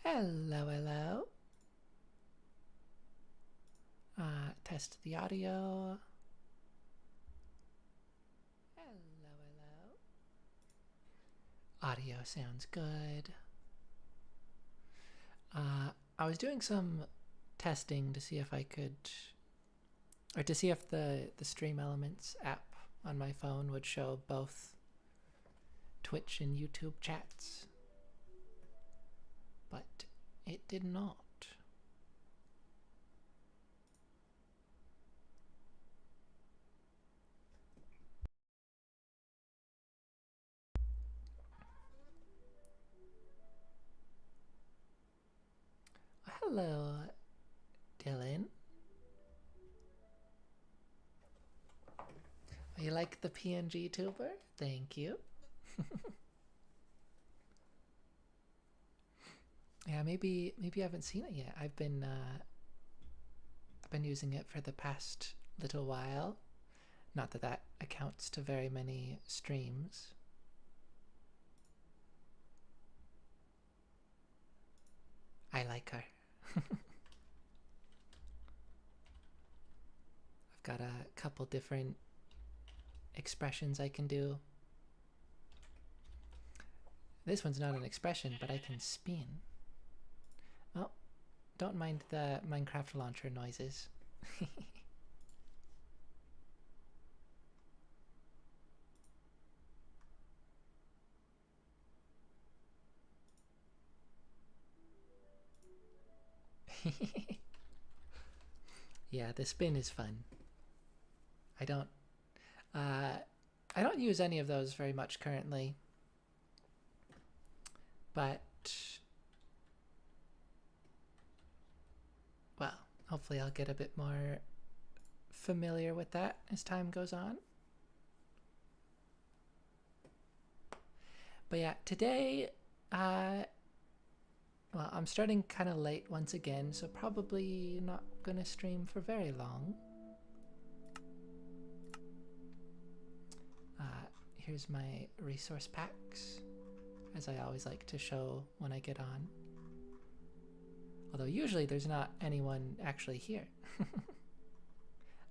Hello, hello. Test the audio. Hello, hello. Audio sounds good. I was doing some testing to see if I could, or to see if the Stream Elements app on my phone would show both Twitch and YouTube chats, but it did not. Hello, Dylan. You like the PNG tuber? Thank you. Yeah, maybe I haven't seen it yet. I've been using it for the past little while. Not that that accounts to very many streams. I like her. I've got a couple different expressions I can do. This one's not an expression, but I can spin. Oh, don't mind the Minecraft launcher noises. Yeah, the spin is fun. I don't use any of those very much currently, but well, hopefully I'll get a bit more familiar with that as time goes on. But yeah, today, well, I'm starting kind of late once again, so probably not gonna stream for very long. Here's my resource packs, as I always like to show when I get on. Although usually there's not anyone actually here.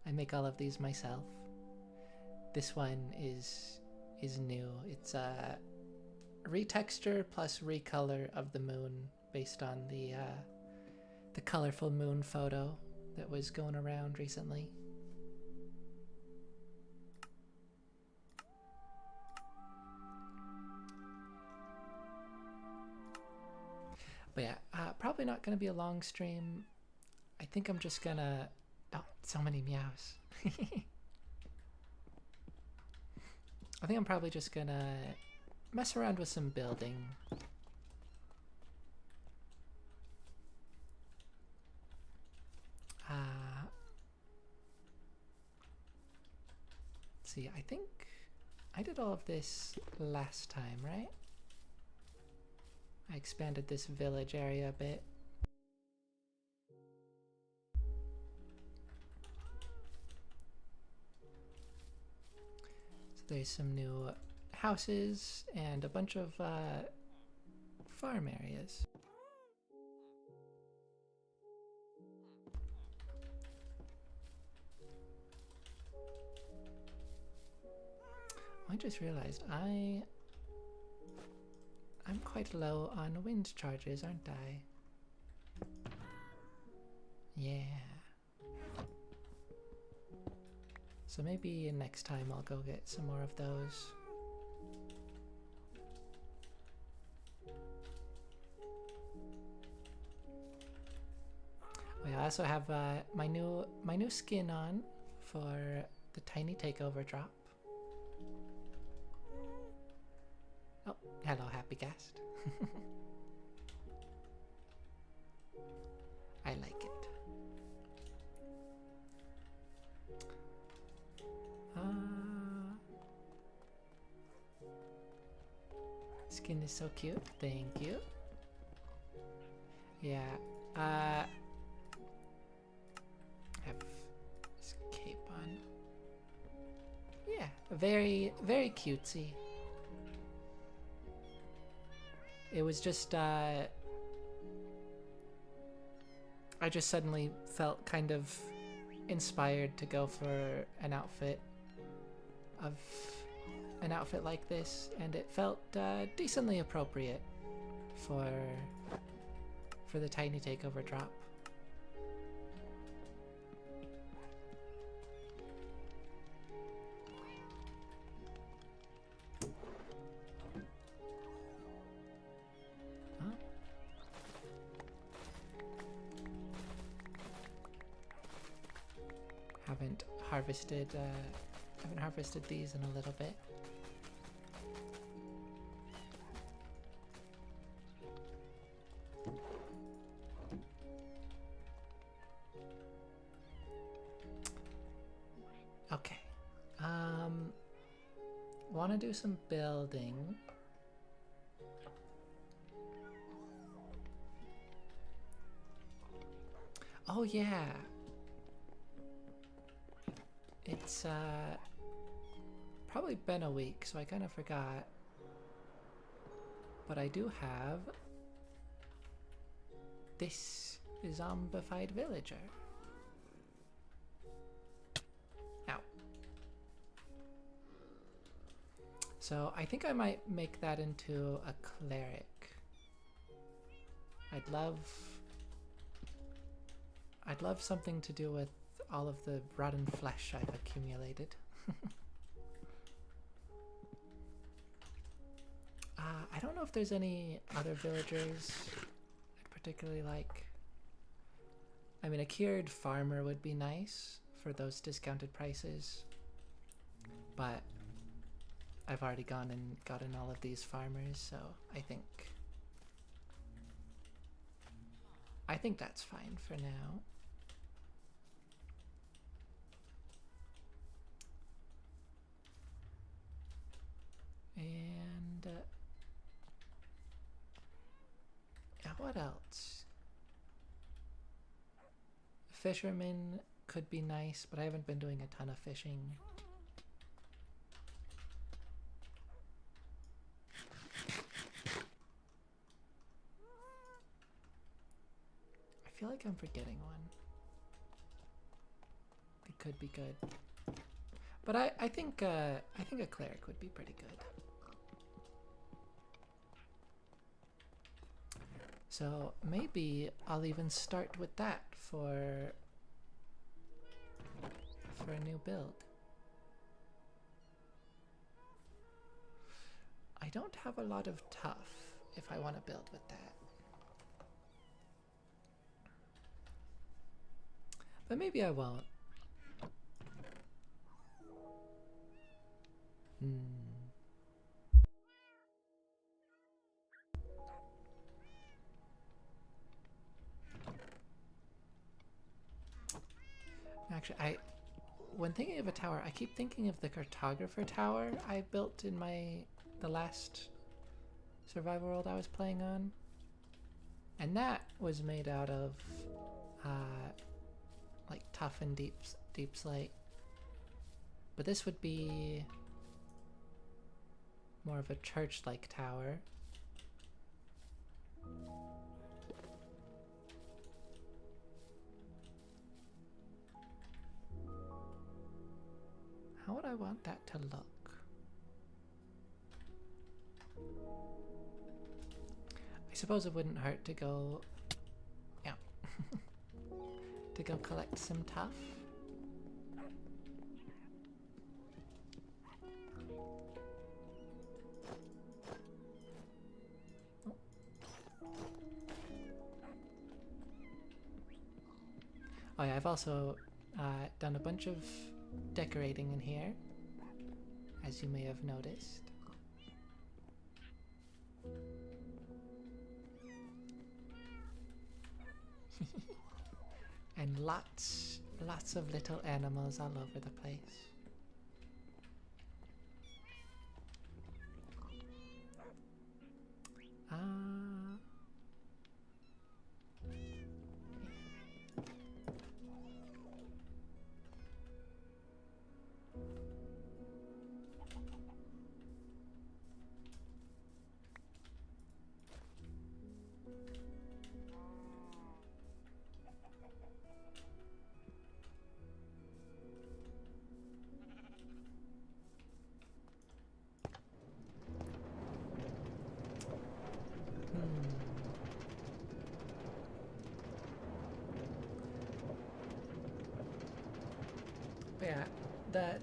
I make all of these myself. This one is new. It's a retexture plus recolor of the moon based on the colorful moon photo that was going around recently. But yeah, probably not going to be a long stream. I think I'm just gonna... Oh, so many meows. I think I'm probably just gonna mess around with some building. Let's see, I think I did all of this last time, right? I expanded this village area a bit. So there's some new houses and a bunch of farm areas. I just realized I'm quite low on wind charges, aren't I? Yeah. So maybe next time I'll go get some more of those. Oh yeah, I also have my new skin on for the tiny takeover drop. Oh, hello, happy guest. I like it. Skin is so cute. Thank you. Yeah. Have this cape on. Yeah, very cutesy. It was just I just suddenly felt kind of inspired to go for an outfit like this, and it felt decently appropriate for the Tiny Takeover drop. Haven't harvested these in a little bit. Okay. Want to do some building. Oh yeah. It's probably been a week, so I kind of forgot. But I do have this zombified villager. Ow. So I think I might make that into a cleric. I'd love something to do with all of the rotten flesh I've accumulated. I don't know if there's any other villagers I'd particularly like. I mean, a cured farmer would be nice for those discounted prices, but I've already gone and gotten all of these farmers, so I think that's fine for now. And yeah, what else? Fisherman could be nice, but I haven't been doing a ton of fishing. I feel like I'm forgetting one. It could be good. But I think a cleric would be pretty good. So maybe I'll even start with that for a new build. I don't have a lot of tough if I want to build with that. But maybe I won't. Actually, when thinking of a tower, I keep thinking of the cartographer tower I built in the last survival world I was playing on. And that was made out of like tough and deep slate. But this would be more of a church-like tower. How would I want that to look? I suppose it wouldn't hurt to go, yeah, to go collect some tough. Oh yeah, I've also done a bunch of decorating in here, as you may have noticed. And lots of little animals all over the place.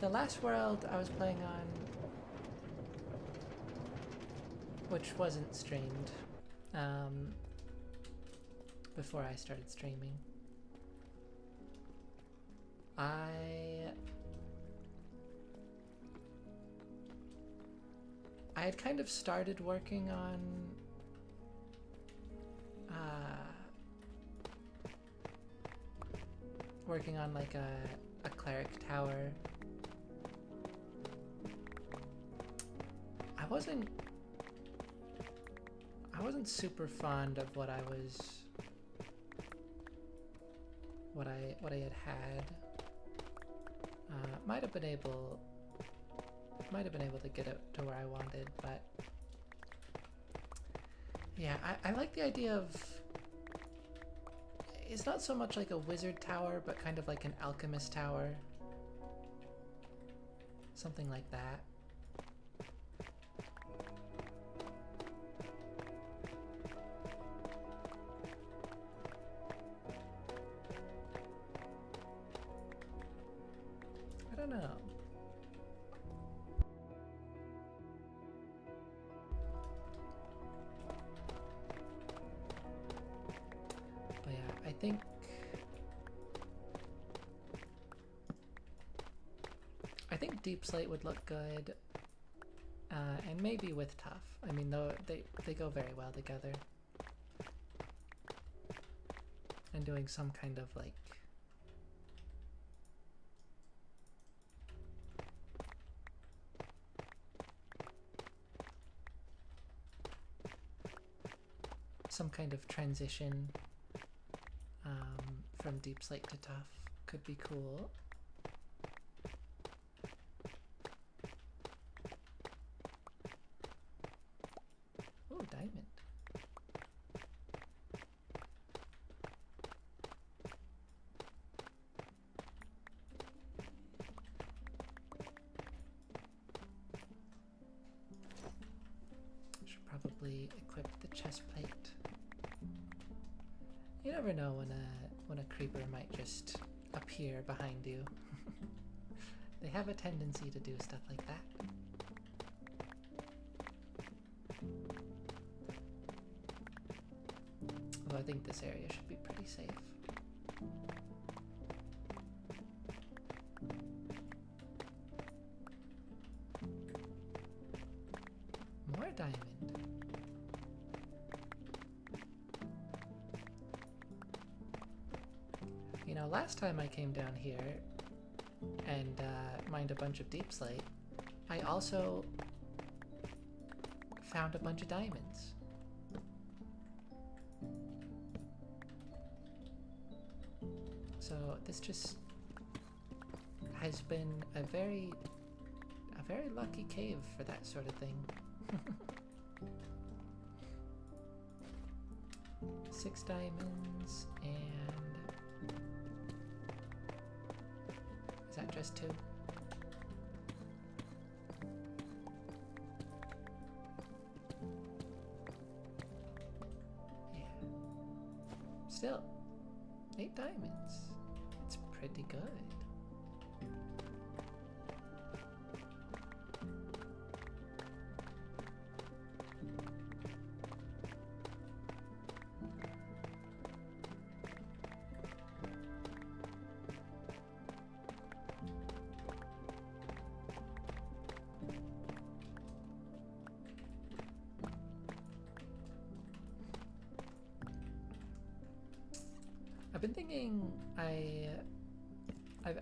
the last world I was playing on, which wasn't streamed, before I started streaming, I had kind of started working on like a cleric tower. I wasn't super fond of what I had. Might have been able to get it to where I wanted, but yeah, I like the idea of, it's not so much like a wizard tower, but kind of like an alchemist tower. Something like that. I don't know. But yeah, I think Deep Slate would look good, and maybe with Tough. I mean, though they go very well together. And doing some kind of like transition from Deep Slate to Tough could be cool. Oh, diamond. Should probably equip the chest plate. You never know when a creeper might just appear behind you. They have a tendency to do stuff like that. Although I think this area should be pretty safe. More diamond. You know, last time I came down here and mined a bunch of Deep Slate, I also found a bunch of diamonds. So this just has been a very lucky cave for that sort of thing. 6 diamonds and... is that just 2? Yeah. Still, 8 diamonds. It's pretty good.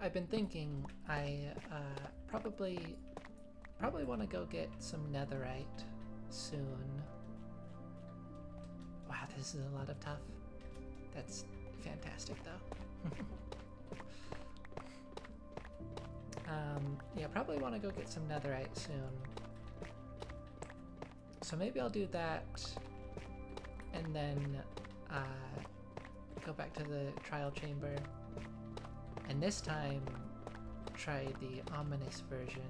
I've been thinking I probably want to go get some netherite soon. Wow, this is a lot of Tough. That's fantastic though. Yeah, probably want to go get some netherite soon. So maybe I'll do that and then go back to the trial chamber, and this time try the ominous version.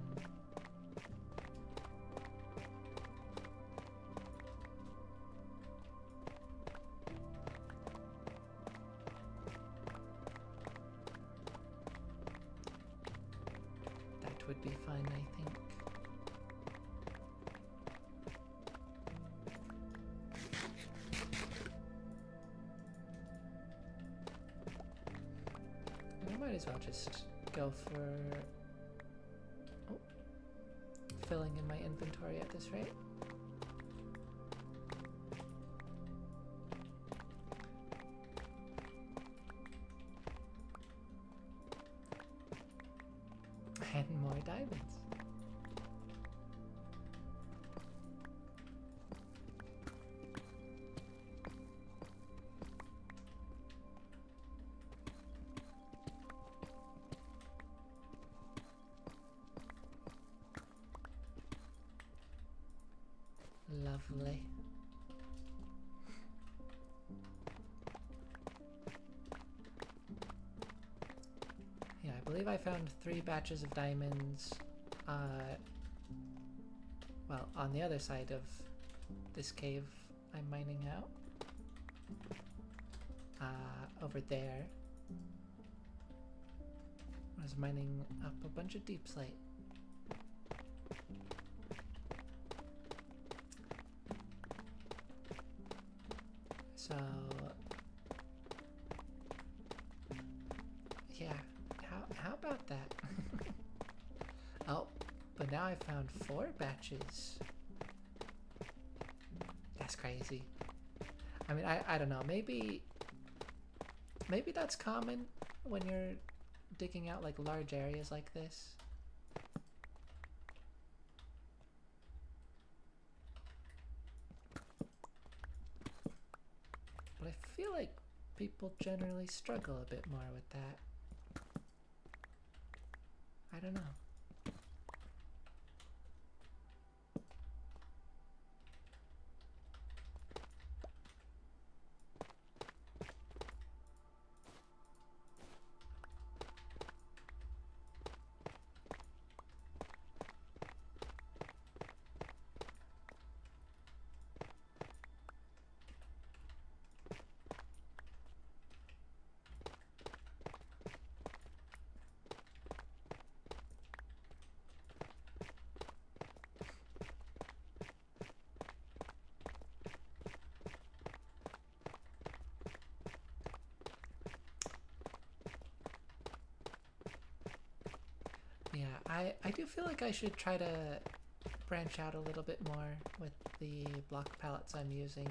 would be fun, I think. I might as well just go for filling in my inventory at this rate. And more diamonds. Lovely. Yeah, I believe I found 3 batches of diamonds, well, on the other side of this cave I'm mining out. Over there, I was mining up a bunch of deep slate. So, yeah, how about that? Oh, but now I found 4 batches. That's crazy. I mean, I don't know, maybe that's common when you're digging out like large areas like this. But I feel like people generally struggle a bit more with that. I don't know. Yeah, I do feel like I should try to branch out a little bit more with the block palettes I'm using.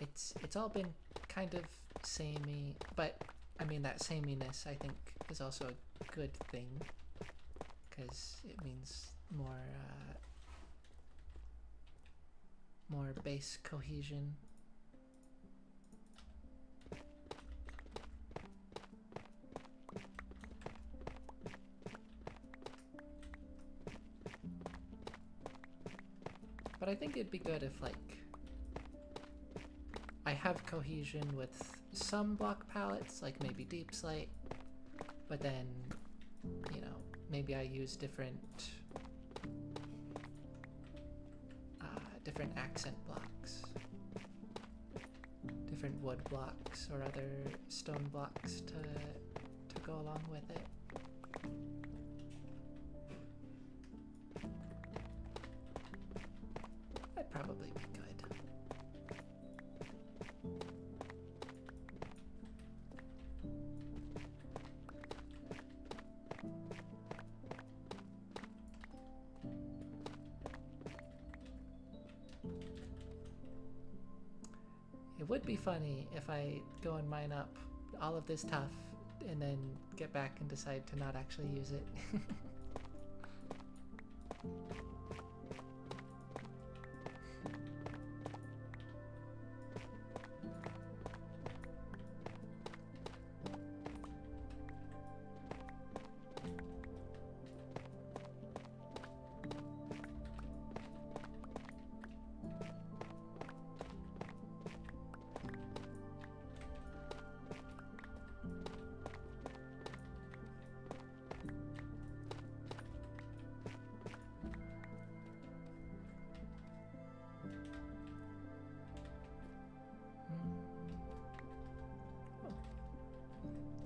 It's all been kind of samey, but I mean that sameness I think is also a good thing because it means more base cohesion. But I think it'd be good if, like, I have cohesion with some block palettes, like maybe deep slate, but then, you know, maybe I use different accent blocks, different wood blocks or other stone blocks to go along with it. That'd probably be good. It would be funny if I go and mine up all of this tuff and then get back and decide to not actually use it.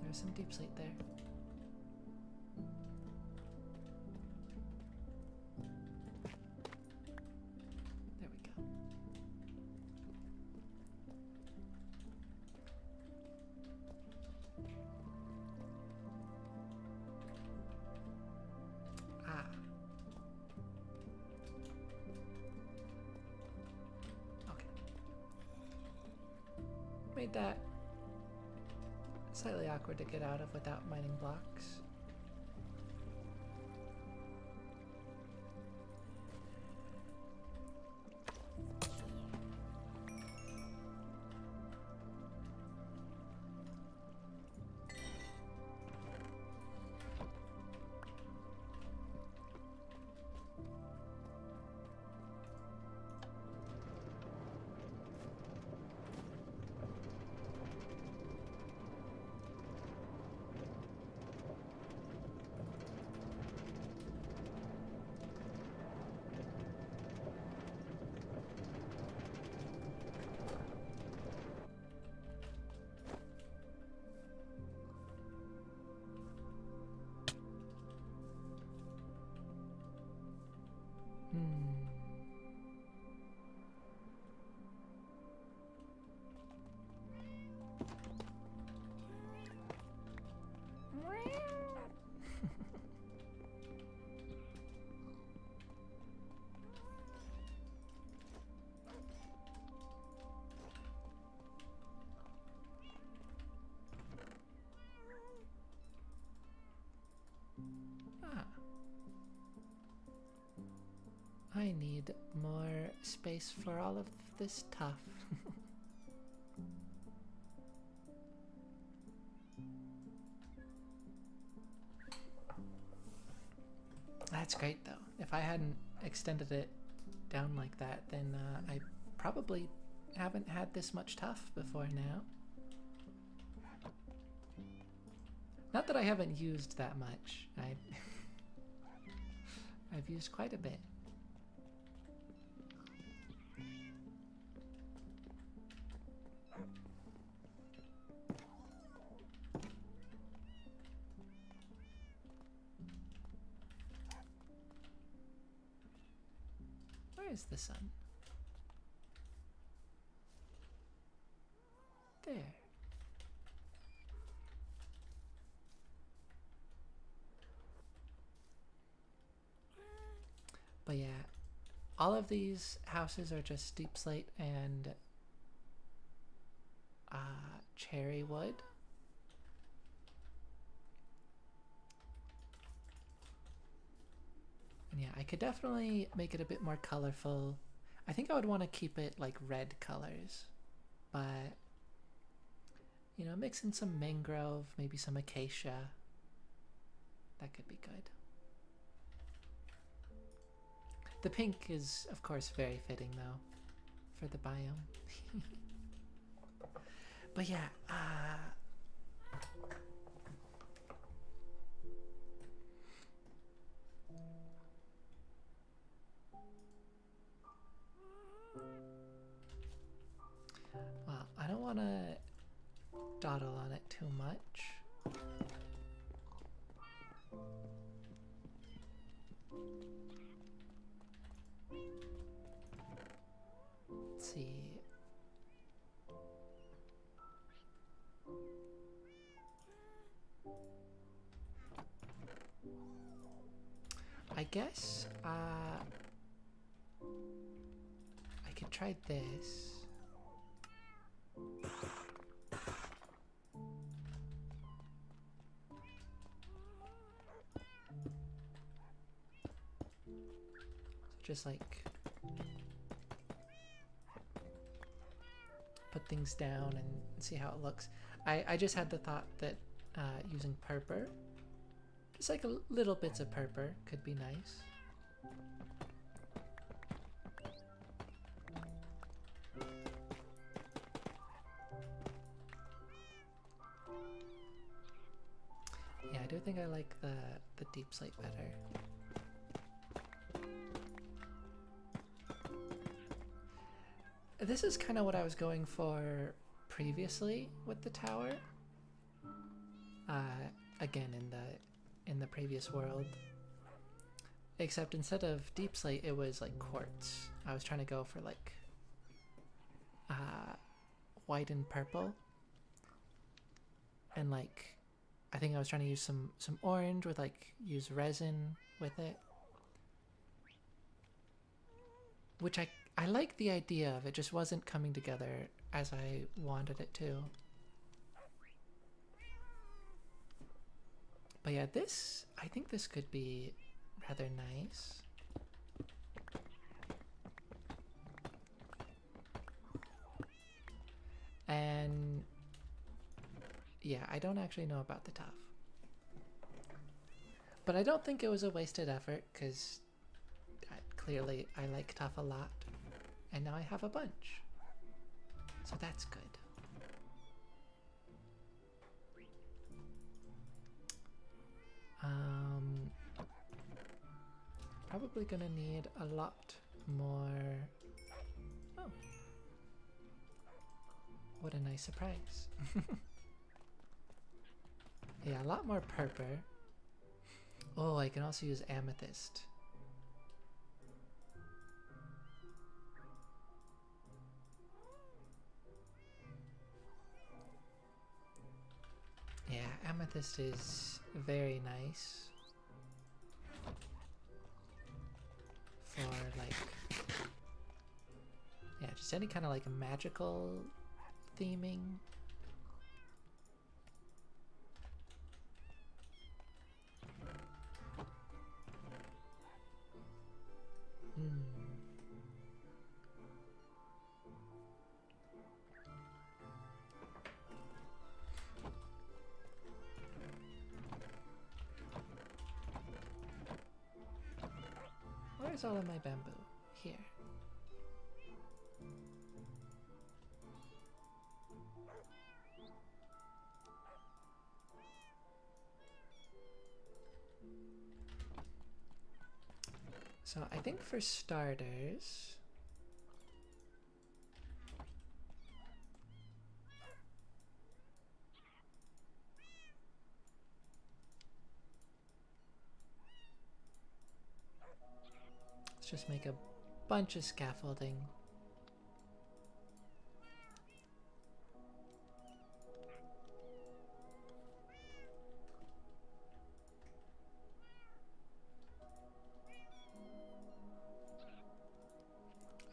There's some deep slate there. made that slightly awkward to get out of without mining blocks. I need more space for all of this stuff. That's great though. If I hadn't extended it down like that, then I probably haven't had this much tuff before now. Not that I haven't used that much. I've used quite a bit. Where's the sun? There. But yeah, all of these houses are just deep slate and cherry wood. And yeah, I could definitely make it a bit more colorful. I think I would want to keep it like red colors, but you know, mix in some mangrove, maybe some acacia. That could be good. The pink is, of course, very fitting though for the biome. But yeah, well, I don't want to dawdle on it too much. Let's see. I guess I could try this. Just like put things down and see how it looks. I just had the thought that using purple, just like little bits of purple, could be nice. Yeah, I do think I like the deep slate better. This is kind of what I was going for previously with the tower. Again, in the previous world. Except instead of deep slate, it was like quartz. I was trying to go for like white and purple. And like, I think I was trying to use some orange with like, use resin with it. Which I like the idea of it, just wasn't coming together as I wanted it to. But yeah, I think this could be rather nice. And yeah, I don't actually know about the tuff. But I don't think it was a wasted effort, because clearly I like tuff a lot. And now I have a bunch. So that's good. Probably gonna need a lot more. Oh. What a nice surprise. Yeah, a lot more purple. Oh, I can also use amethyst. Yeah, amethyst is very nice for like, yeah, just any kind of like magical theming. Where's all of my bamboo? Here. So I think for starters, let's just make a bunch of scaffolding.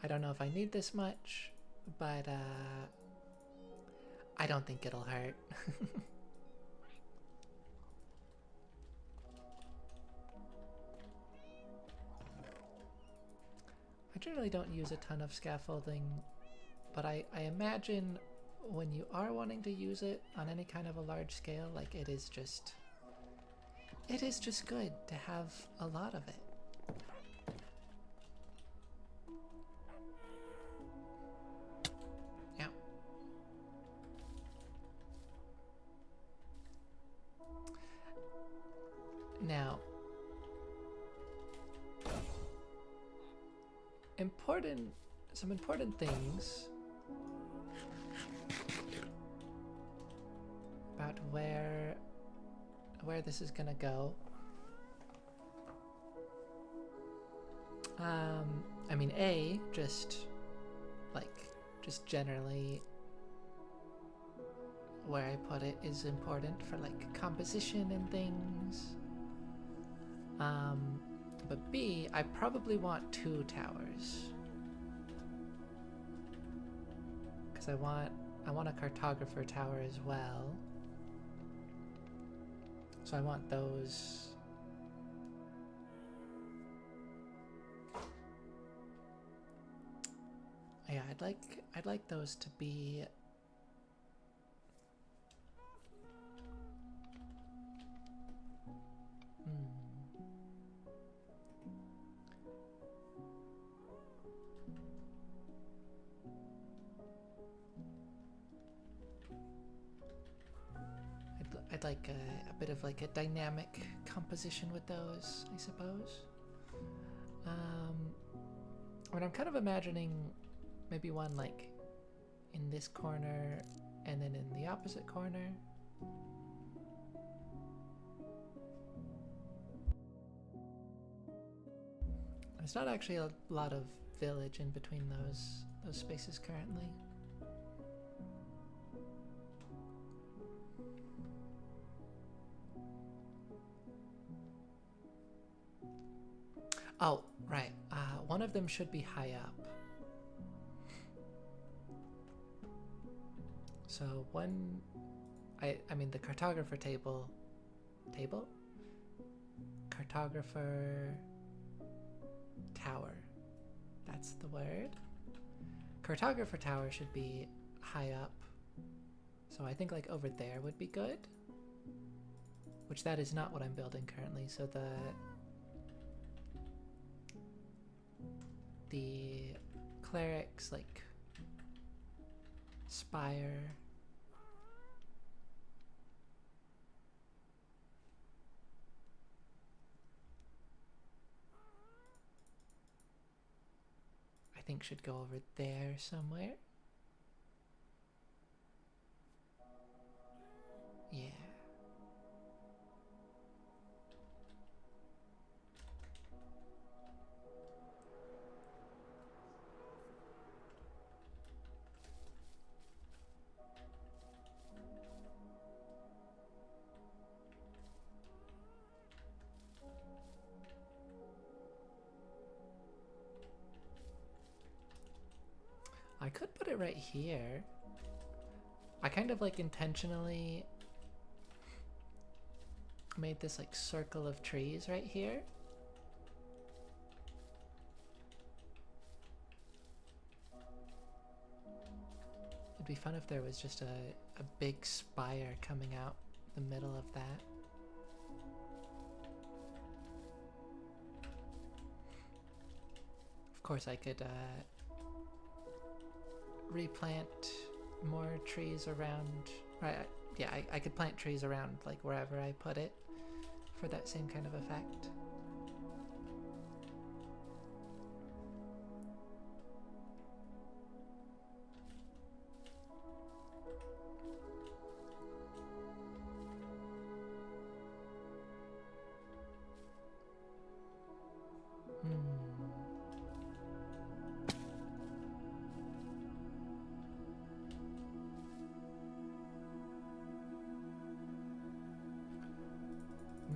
I don't know if I need this much, but I don't think it'll hurt. I generally don't use a ton of scaffolding, but I imagine when you are wanting to use it on any kind of a large scale, like it is just good to have a lot of it. Yeah. Now, some important things about where this is gonna go. I mean, just generally where I put it is important for like composition and things. But B, I probably want 2 towers. Because I want a cartographer tower as well. So I want those. Yeah, I'd like those to be I'd like a bit of like a dynamic composition with those, I suppose. But I'm kind of imagining maybe one like in this corner and then in the opposite corner. There's not actually a lot of village in between those spaces currently. Oh, right. One of them should be high up. So one, I mean the cartographer table, cartographer tower, that's the word. Cartographer tower should be high up, so I think like over there would be good, which that is not what I'm building currently. So the cleric's like spire, I think should go over there somewhere. Yeah. I could put it right here. I kind of like intentionally made this like circle of trees right here. It'd be fun if there was just a big spire coming out the middle of that. Of course I could replant more trees around, yeah, I could plant trees around like wherever I put it for that same kind of effect.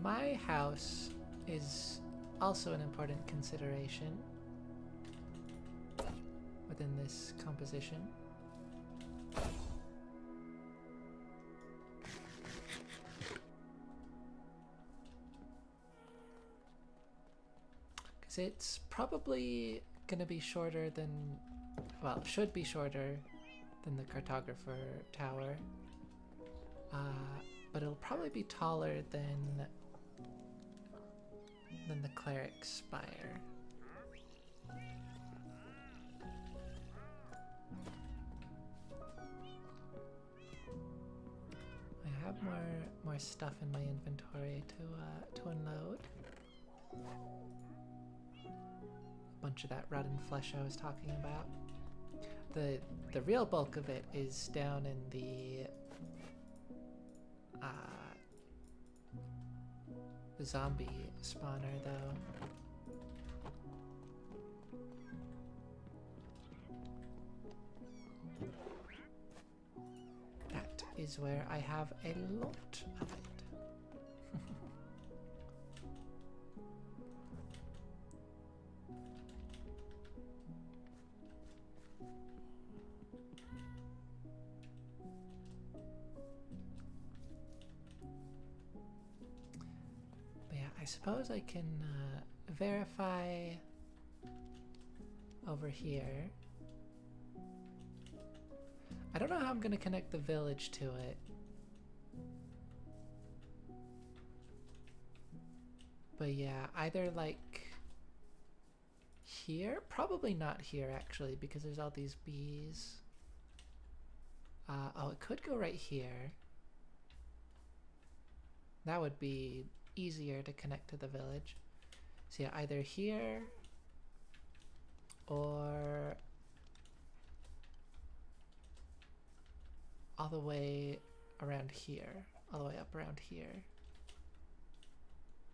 My house is also an important consideration within this composition. Because it's probably going to be shorter than, well, should be shorter than the cartographer tower. But it'll probably be taller than the cleric's spire. I have more stuff in my inventory to unload. A bunch of that rotten flesh I was talking about. The real bulk of it is down in the zombie spawner, though. That is where I have a lot of it. I suppose I can verify over here. I don't know how I'm going to connect the village to it. But yeah, either like here? Probably not here actually, because there's all these bees. Oh, it could go right here. That would be easier to connect to the village. So yeah, either here or all the way around here, all the way up around here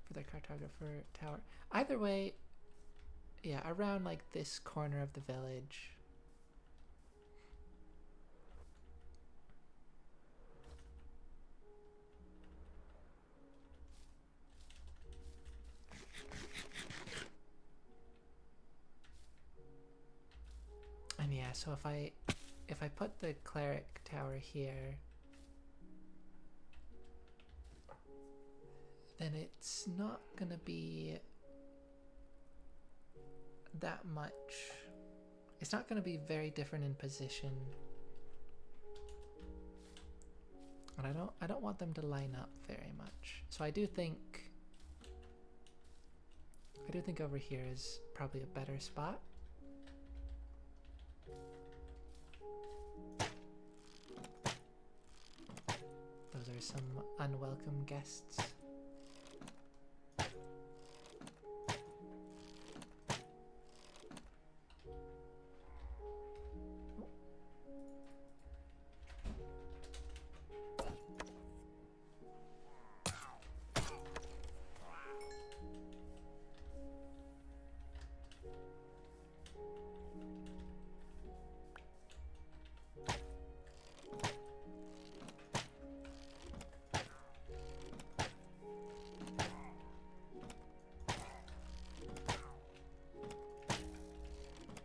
for the cartographer tower. Either way, yeah, around like this corner of the village. And yeah, so if I if I put the cleric tower here, then it's not gonna be that much. It's not gonna be very different in position. And I don't want them to line up very much. So I do think over here is probably a better spot. Those are some unwelcome guests.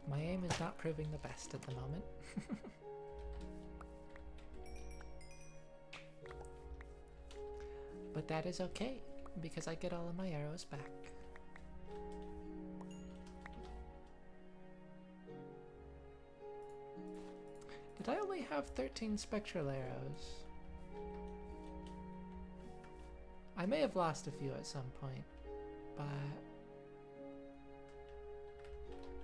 My aim is not proving the best at the moment. But that is okay, because I get all of my arrows back. Did I only have 13 spectral arrows? I may have lost a few at some point, but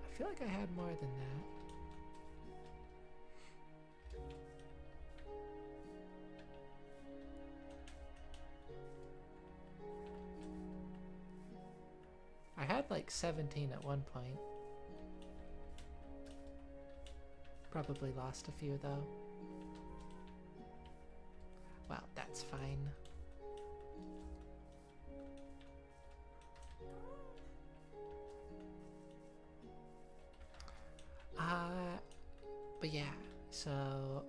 I feel like I had more than that. I had like 17 at one point. Probably lost a few though. Well, that's fine. But yeah, so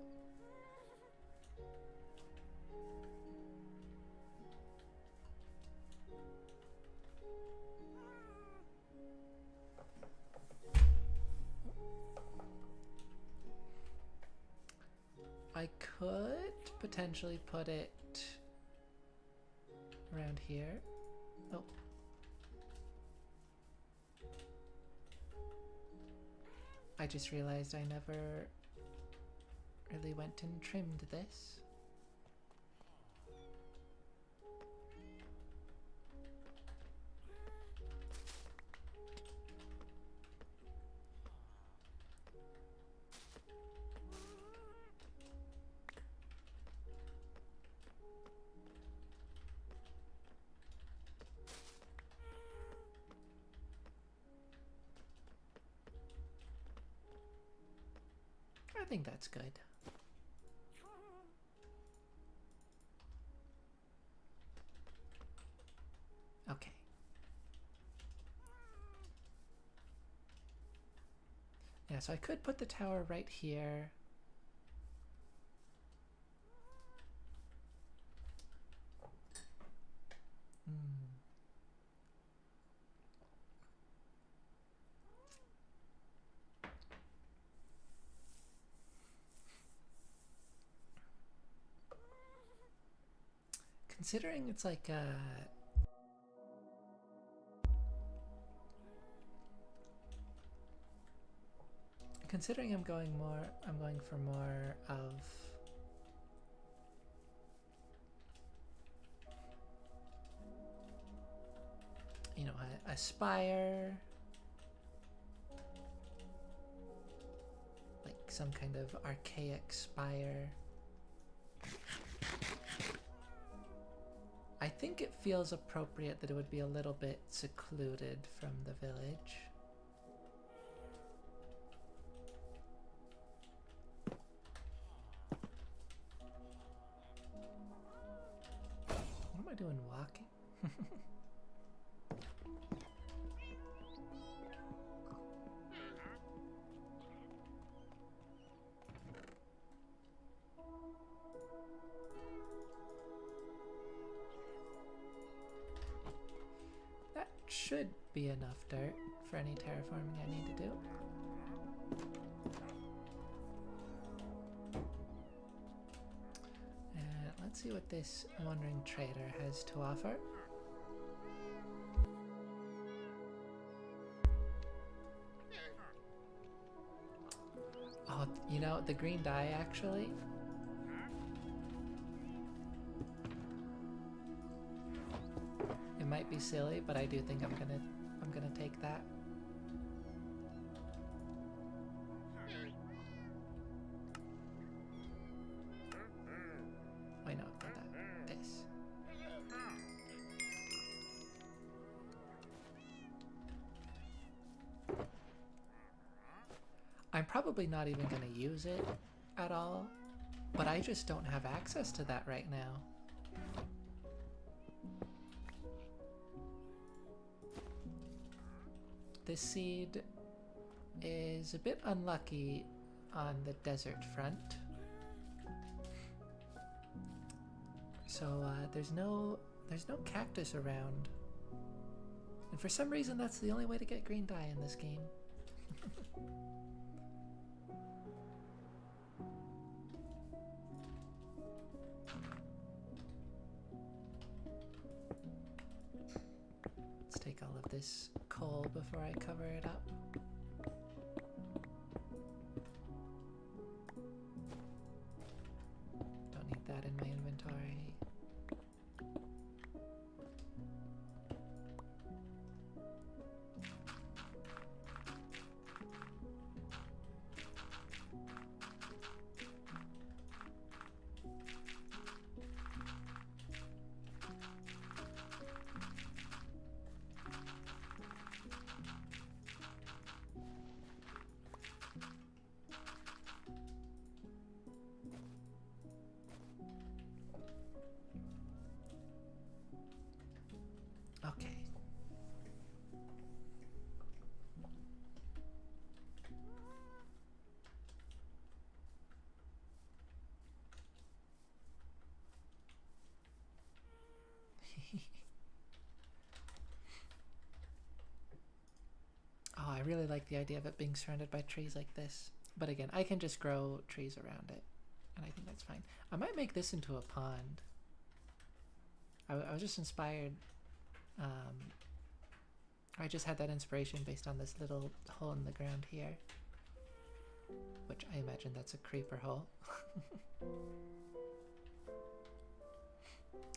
I could potentially put it around here. Oh. I just realized I never really went and trimmed this. I think that's good. Okay. Yeah, so I could put the tower right here. Considering it's like considering I'm going for more of a spire, like some kind of archaic spire. I think it feels appropriate that it would be a little bit secluded from the village. What am I doing walking? That should be enough dirt for any terraforming I need to do. let's see what this wandering trader has to offer. Oh, you know, the green dye actually. It might be silly, but I do think I'm gonna take that. Wait, no, not that. This. I'm probably not even gonna use it at all, but I just don't have access to that right now. This seed is a bit unlucky on the desert front. So there's no cactus around. And for some reason that's the only way to get green dye in this game. Let's take all of this coal before I cover it up. Don't need that in my inventory. Okay. Oh, I really like the idea of it being surrounded by trees like this. But again, I can just grow trees around it. And I think that's fine. I might make this into a pond. I was just inspired. I just had that inspiration based on this little hole in the ground here. Which I imagine that's a creeper hole.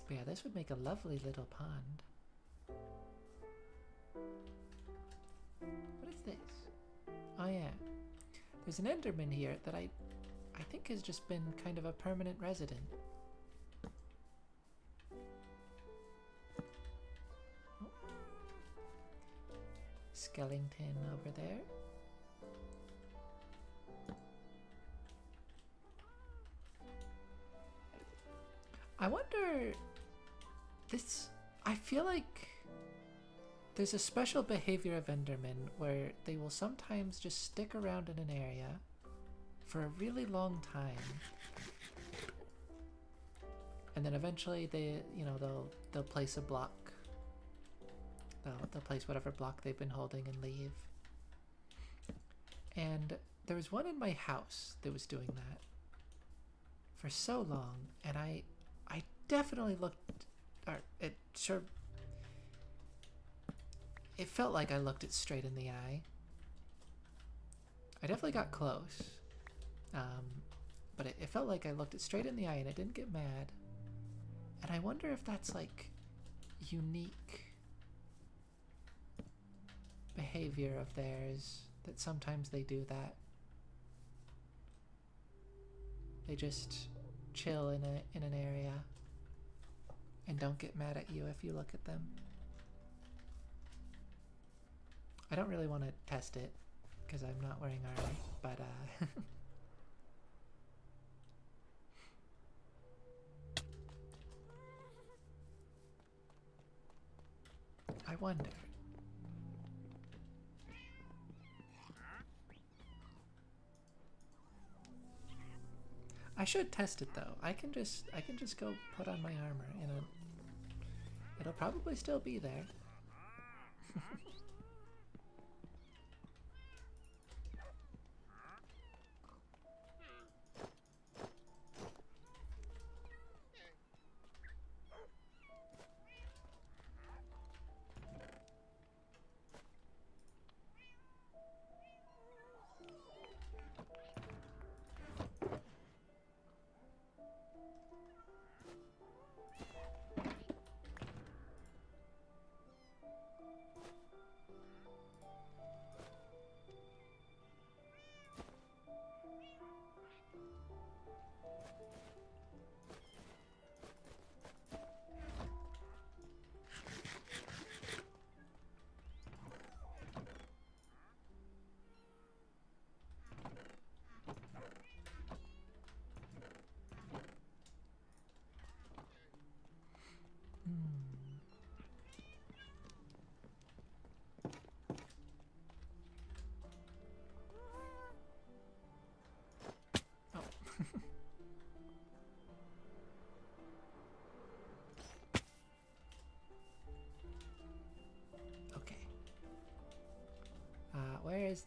But yeah, this would make a lovely little pond. What is this? Oh yeah. There's an Enderman here that I think has just been kind of a permanent resident. Skellington over there. I wonder, I feel like there's a special behavior of Endermen where they will sometimes just stick around in an area for a really long time. And then eventually they'll place a block. They'll place whatever block they've been holding and leave. And there was one in my house that was doing that for so long, and I definitely looked, or it felt like I looked it straight in the eye. I definitely got close, but it felt like I looked it straight in the eye and it didn't get mad. And I wonder if that's like unique behavior of theirs, that sometimes they do that. They just chill in an area and don't get mad at you if you look at them. I don't really want to test it because I'm not wearing armor, but I wonder. I should test it though. I can just go put on my armor and it'll probably still be there.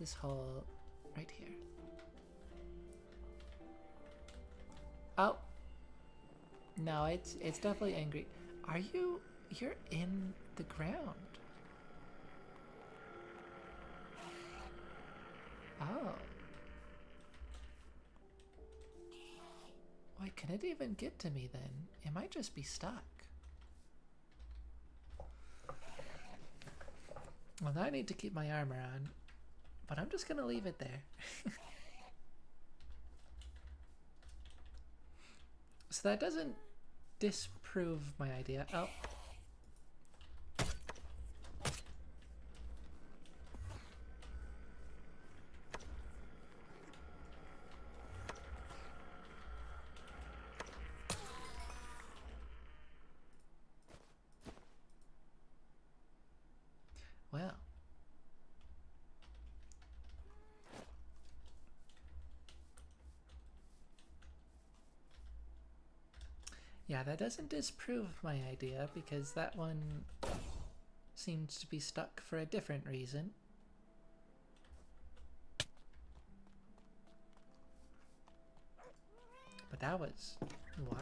this hole right here. Oh. No, it's definitely angry. Are you... You're in the ground. Oh. Wait, can it even get to me then? It might just be stuck. Well, now I need to keep my armor on, but I'm just gonna leave it there. So that doesn't disprove my idea. Oh. Well. Yeah, that doesn't disprove my idea because that one seems to be stuck for a different reason. But that was wild.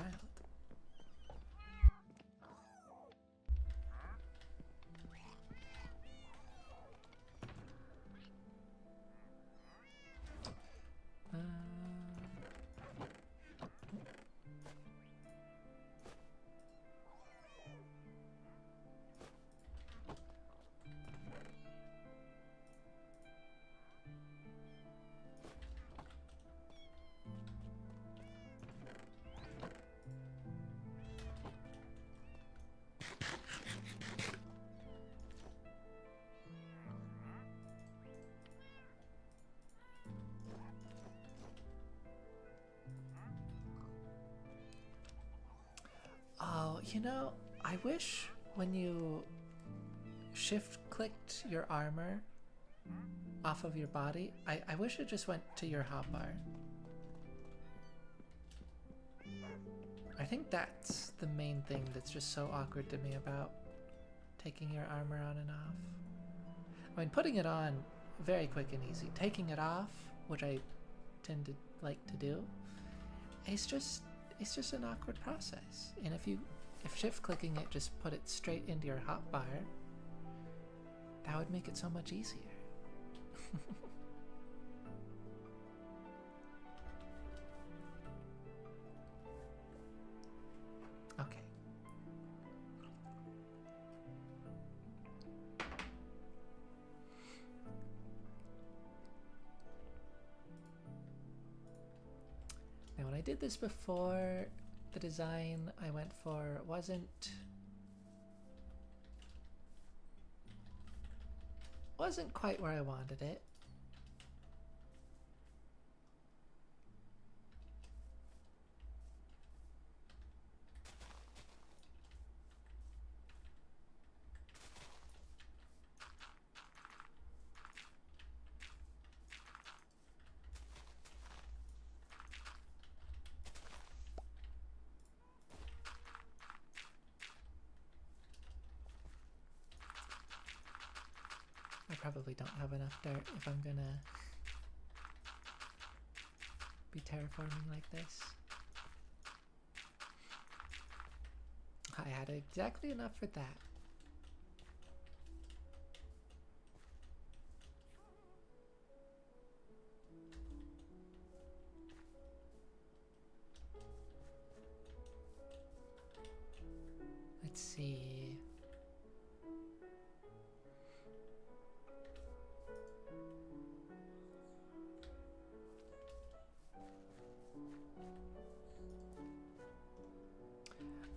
Oh, you know, I wish when you shift clicked your armor off of your body, I wish it just went to your hotbar. I think that's the main thing that's just so awkward to me about taking your armor on and off. I mean, putting it on, very quick and easy. Taking it off, which I tend to like to do, it's just an awkward process. And if shift clicking it just put it straight into your hotbar, that would make it so much easier. Okay. Now when I did this before, the design I went for wasn't quite where I wanted it. I probably don't have enough dirt if I'm gonna be terraforming like this. I had exactly enough for that. Let's see.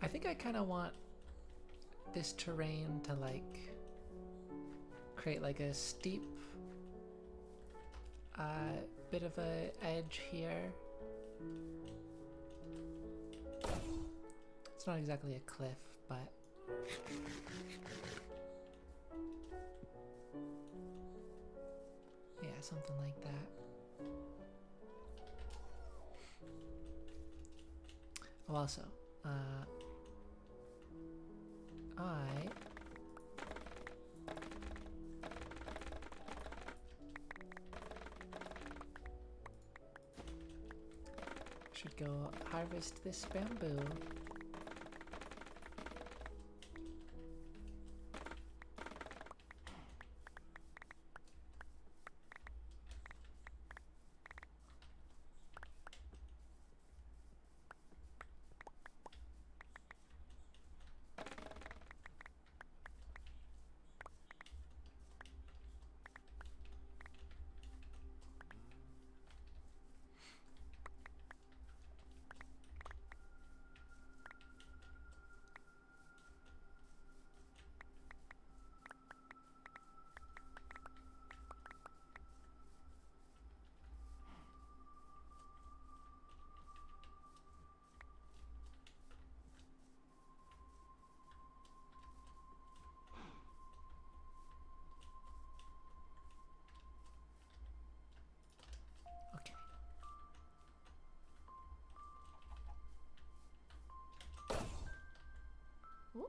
I think I kind of want this terrain to like create like a steep bit of a edge here. It's not exactly a cliff, but yeah, something like that. Oh, also, should go harvest this bamboo. Okay. Ooh.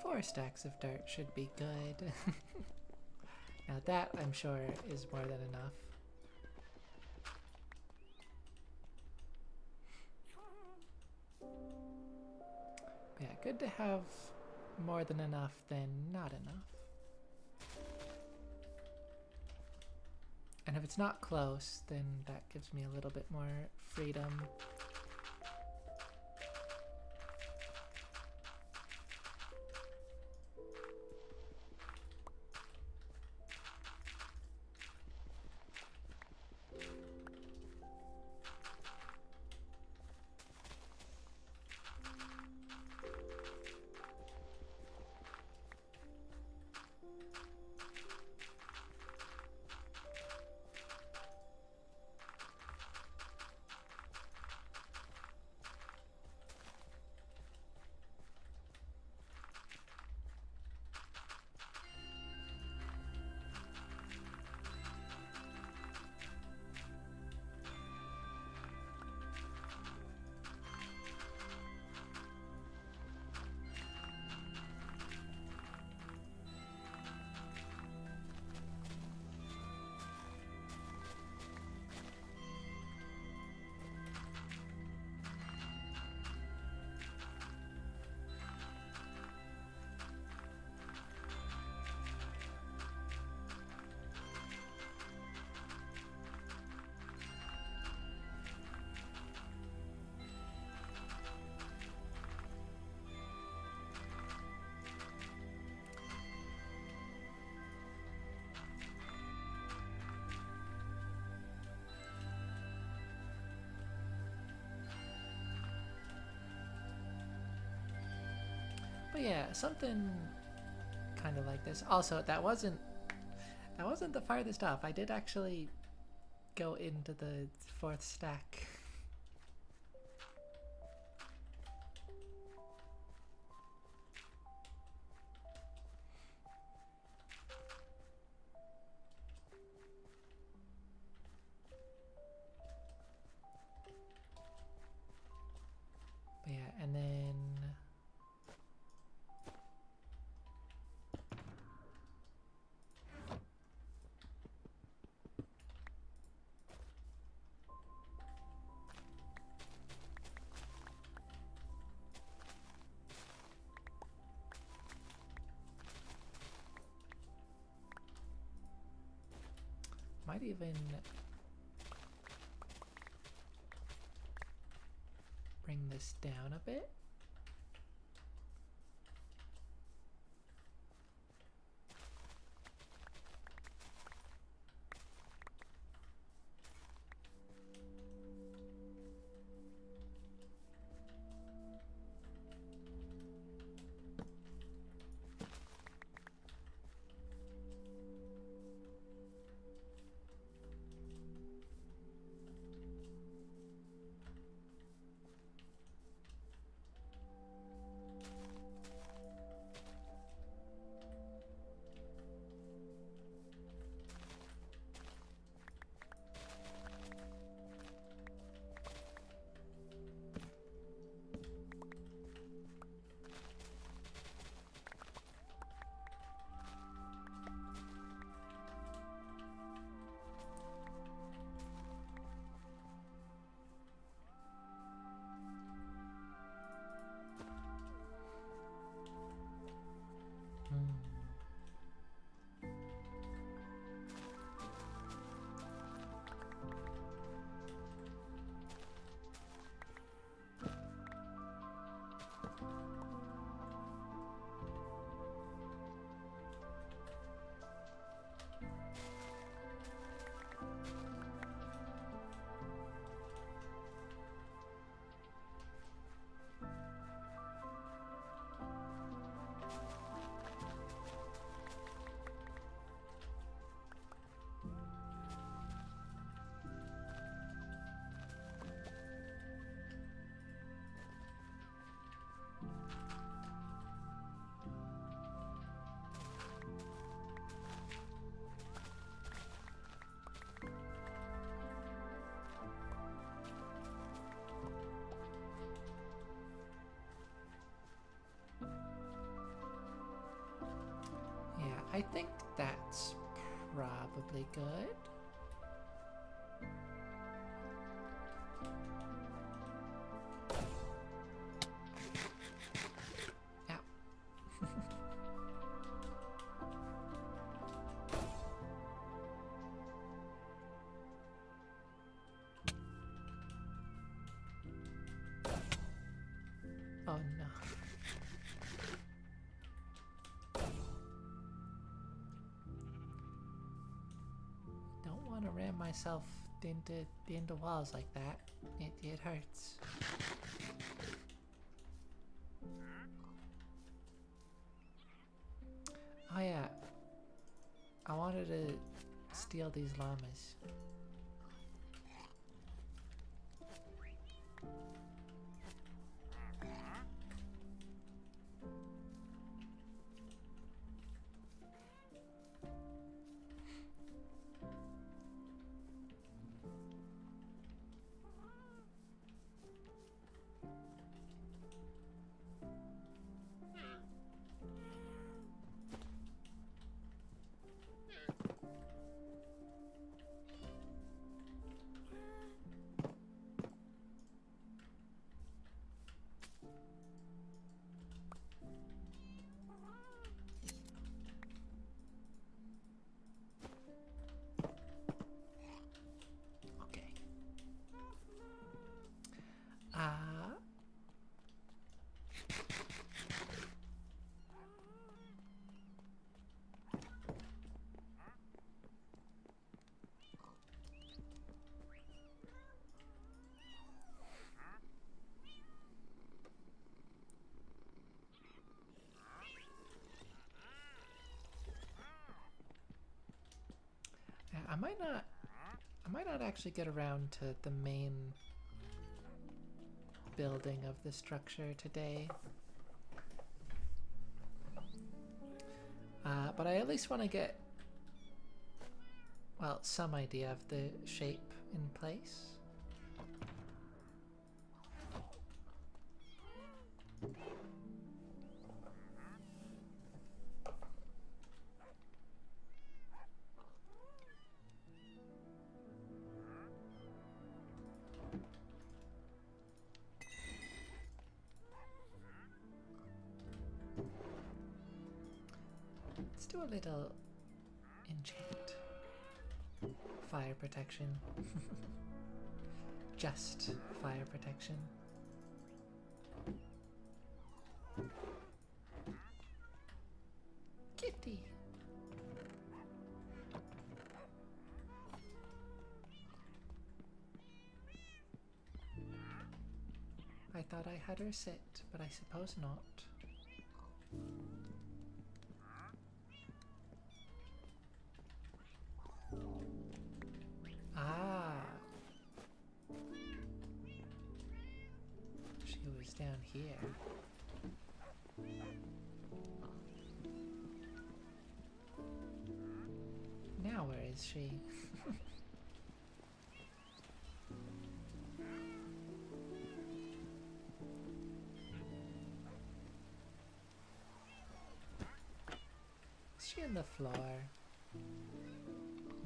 Four stacks of dirt should be good. Now that, I'm sure, is more than enough. But yeah, good to have more than enough than not enough. And if it's not close, then that gives me a little bit more freedom. But yeah, something kind of like this. Also, that wasn't the farthest off. I did actually go into the fourth stack. But yeah, and then might even bring this down a bit. think that's probably good. Ow. Oh no. Don't want to ram myself into walls like that. It hurts. Oh yeah. I wanted to steal these llamas. Okay. I might not actually get around to the main building of the structure today. But I at least want to get, well, some idea of the shape in place. Let's do a little enchant. Fire protection. Just fire protection. Kitty. I thought I had her sit, but I suppose not. Ah. She was down here. Now where is she? Is she on the floor?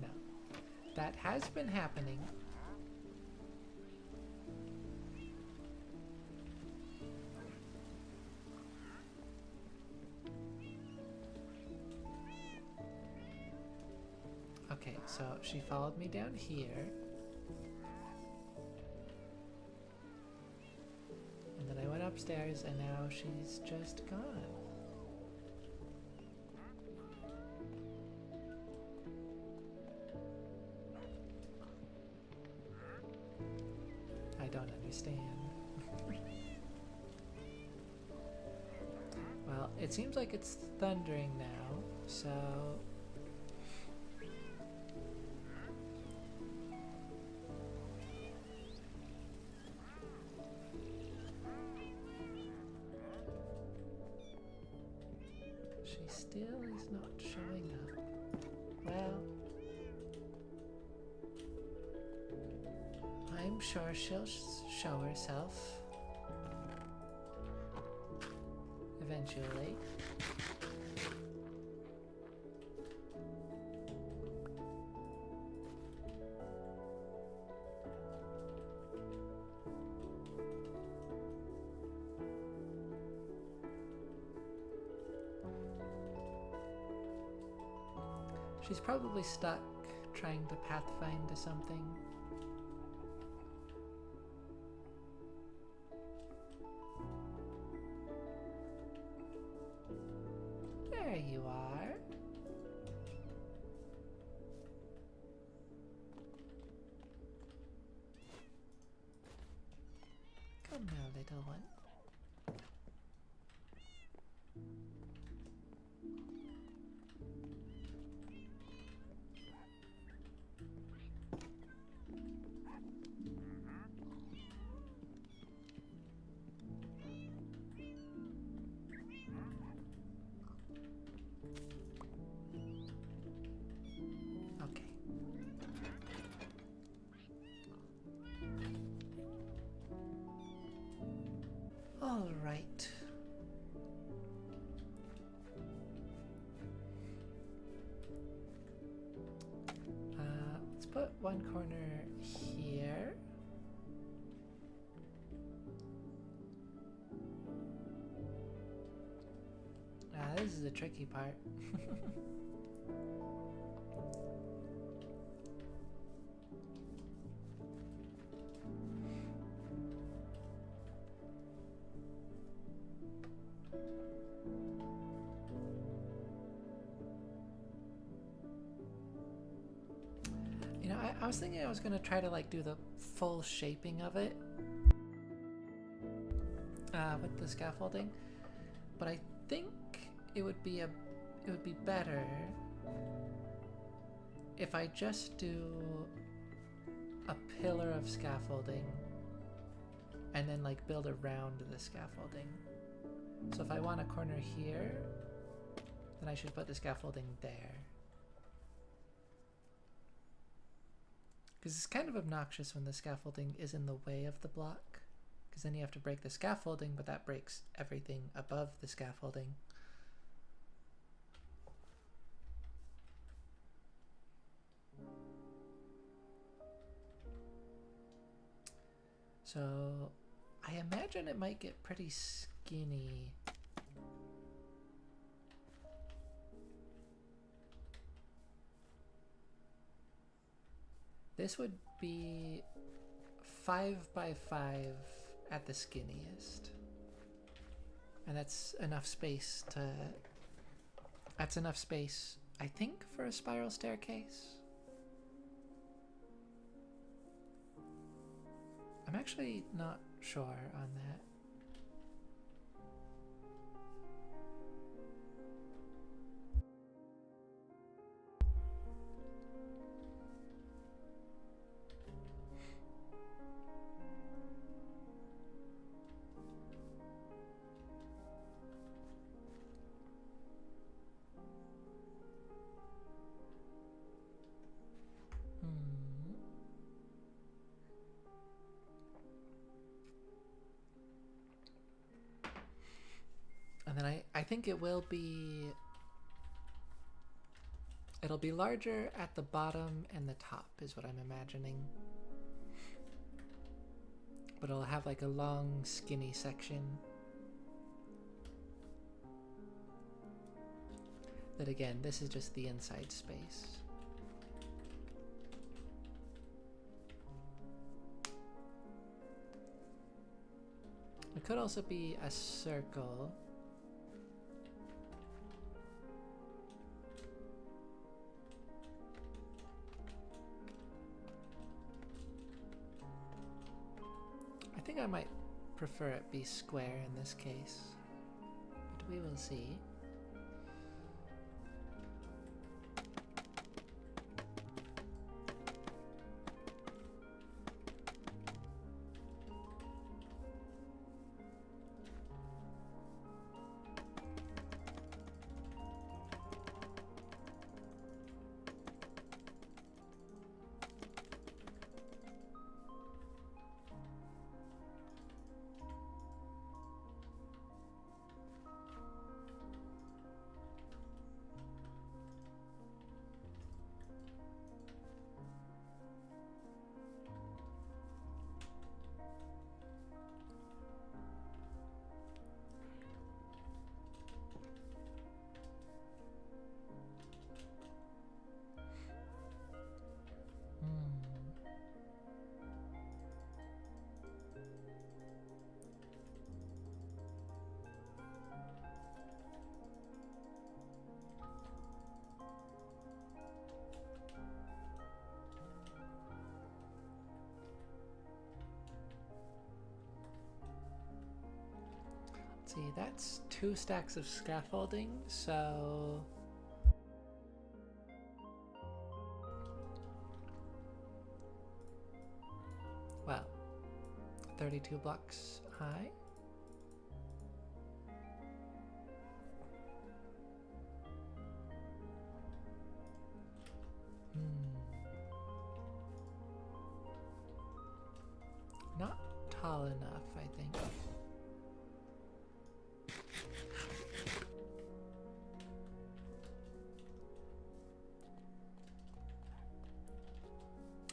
No. That has been happening. Okay, so she followed me down here. And then I went upstairs and now she's just gone. I don't understand. Well, it seems like it's thundering now, so... She still is not showing up. Well... I'm sure she'll show herself. Eventually. She's probably stuck trying to pathfind to something. There you are. Come now, little one. Okay. All right. Let's put one corner here. This is the tricky part. You know, I was thinking I was gonna try to like do the full shaping of it with the scaffolding, but I think it would be better if I just do a pillar of scaffolding and then like build around the scaffolding. So if I want a corner here, then I should put the scaffolding there. Because it's kind of obnoxious when the scaffolding is in the way of the block, because then you have to break the scaffolding, but that breaks everything above the scaffolding. So I imagine it might get pretty skinny. This would be 5 by 5 at the skinniest. And that's enough space, I think, for a spiral staircase. I'm actually not sure on that. And then I think it'll be larger at the bottom and the top is what I'm imagining. But it'll have like a long skinny section. That again, this is just the inside space. It could also be a circle. I think I might prefer it be square in this case, but we will see. See, that's 2 stacks of scaffolding, so... Well, 32 blocks high. Not tall enough, I think.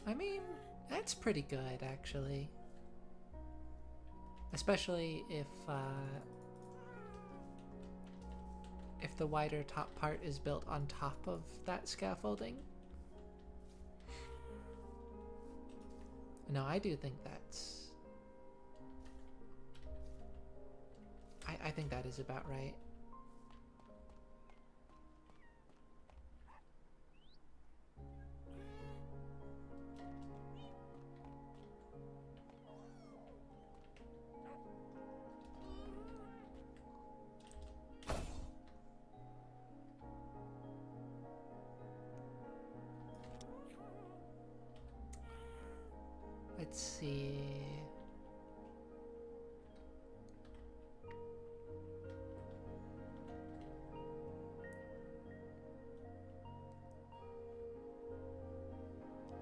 I mean, that's pretty good, actually. Especially if the wider top part is built on top of that scaffolding. No, I do think that's... I think that is about right. Let's see.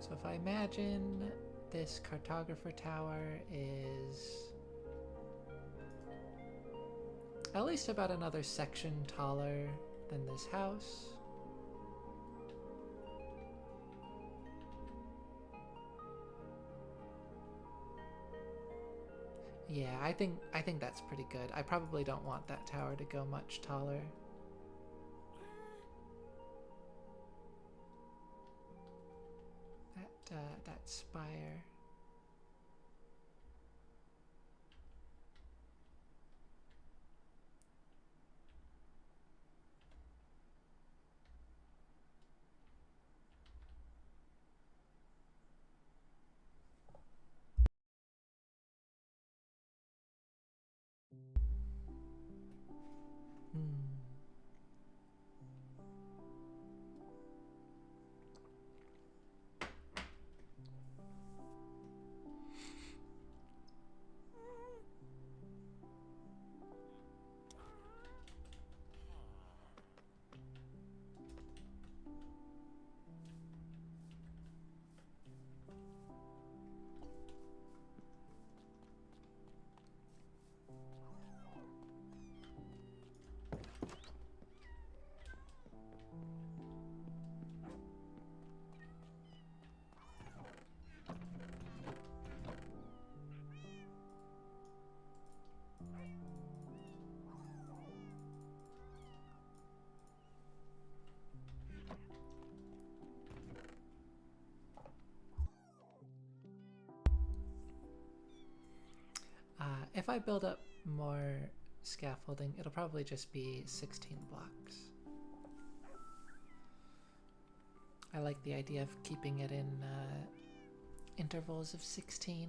So if I imagine this cartographer tower is at least about another section taller than this house. Yeah, I think that's pretty good. I probably don't want that tower to go much taller. That spire. If I build up more scaffolding, it'll probably just be 16 blocks. I like the idea of keeping it in intervals of 16.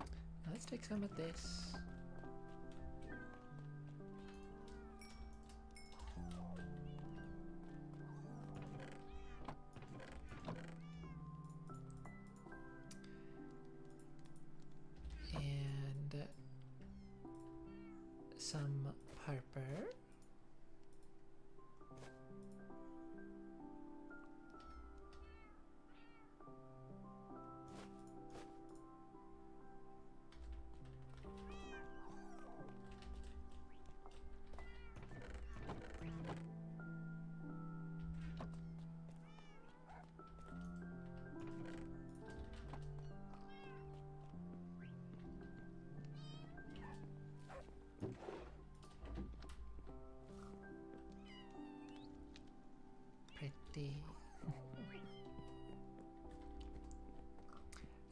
Now let's take some of this. Some purple. Pretty.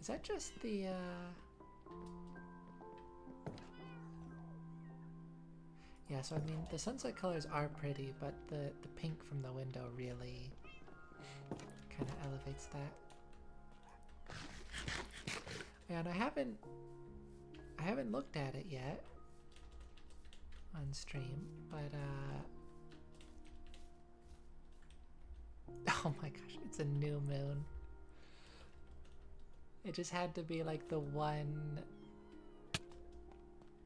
Is that just the yeah, so I mean the sunset colors are pretty, but the pink from the window really kind of elevates that. And I haven't looked at it yet on stream, but oh my gosh, it's a new moon. It just had to be like the one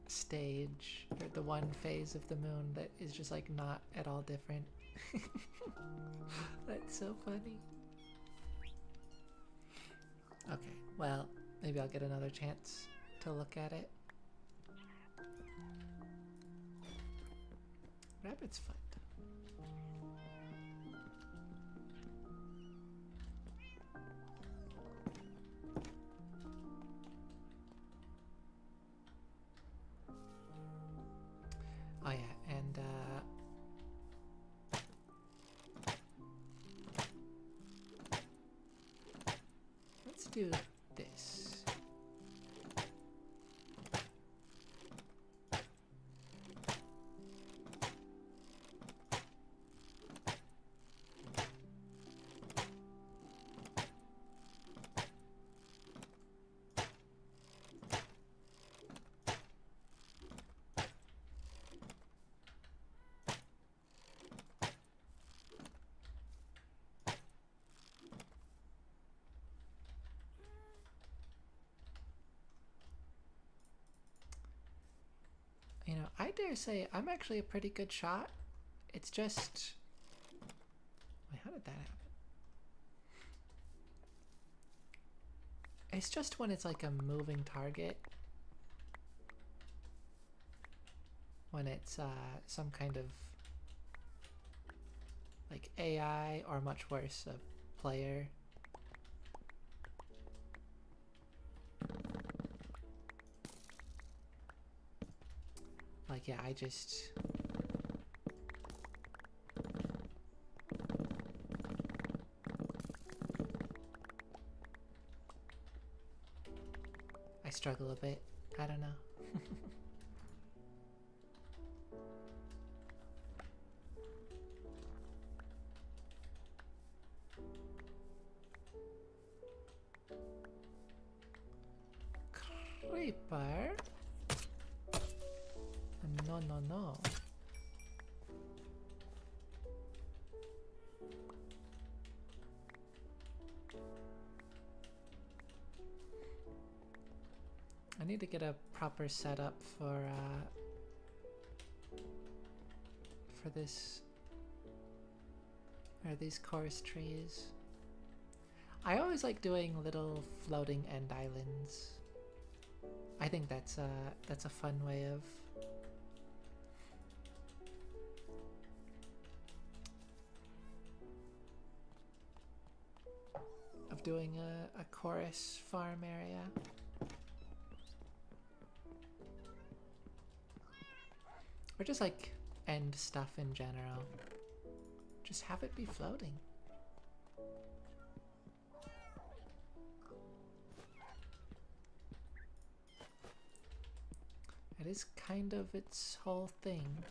stage or the one phase of the moon that is just like not at all different. That's so funny. Okay, well, maybe I'll get another chance to look at it. Rabbit's foot. Oh yeah, and let's do this. You know, I dare say I'm actually a pretty good shot. It's just... Wait, how did that happen? It's just when it's like a moving target. When it's some kind of like AI or much worse, a player. Like, yeah, I just... I struggle a bit. I don't know. Creeper? No, no, no. I need to get a proper setup for this, or these chorus trees. I always like doing little floating end islands. I think that's a fun way of doing a chorus farm area. Or just like end stuff in general. Just have it be floating. It is kind of its whole thing.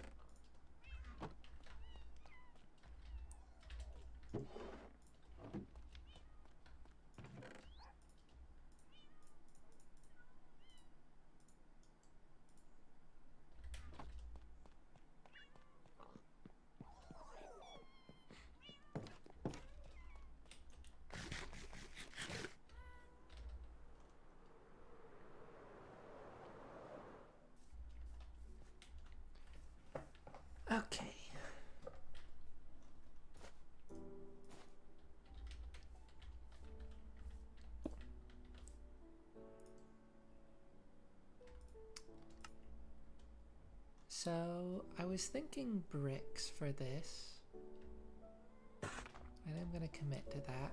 Okay. So I was thinking bricks for this, and I'm gonna commit to that.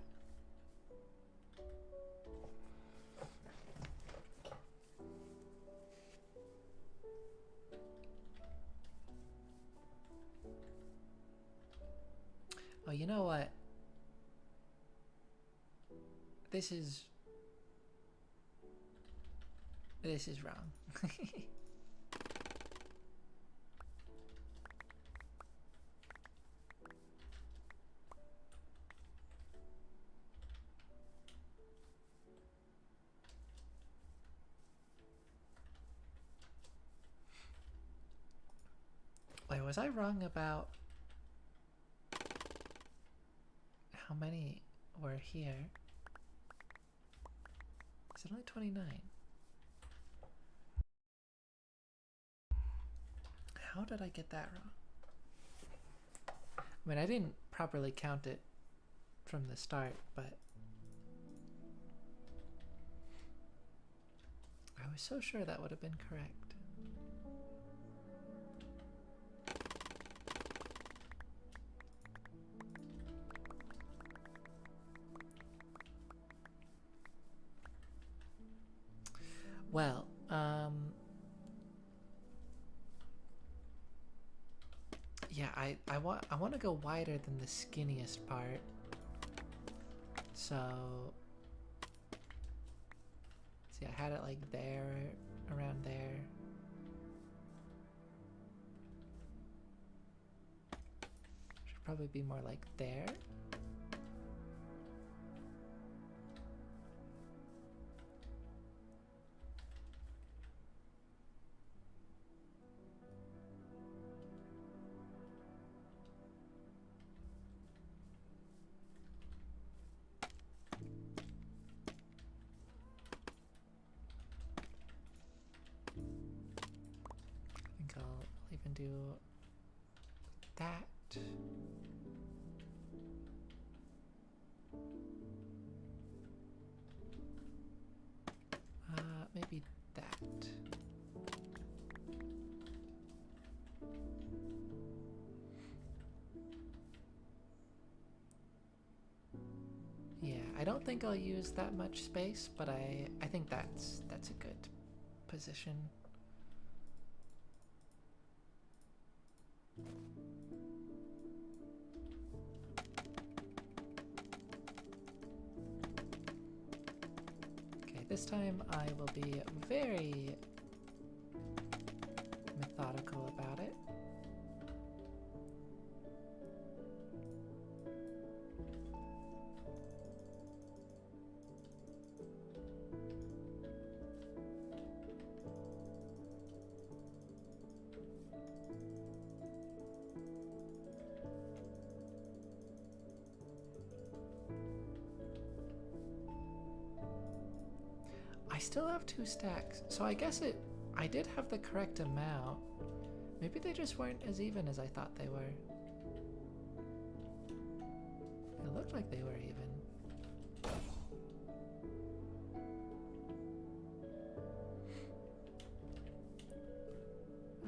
Oh, you know what? This is wrong. Wait, was I wrong about how many were here? Is it only 29? How did I get that wrong? I mean, I didn't properly count it from the start, but I was so sure that would have been correct. Well, yeah, I want to go wider than the skinniest part. So, see, I had it like there, around there. Should probably be more like there. I'll even do that. Maybe that. Yeah, I don't think I'll use that much space, but I think that's a good position. Okay, this time I will be very methodical about it. I still have 2 stacks, so I guess I did have the correct amount. Maybe they just weren't as even as I thought they were. It looked like they were even.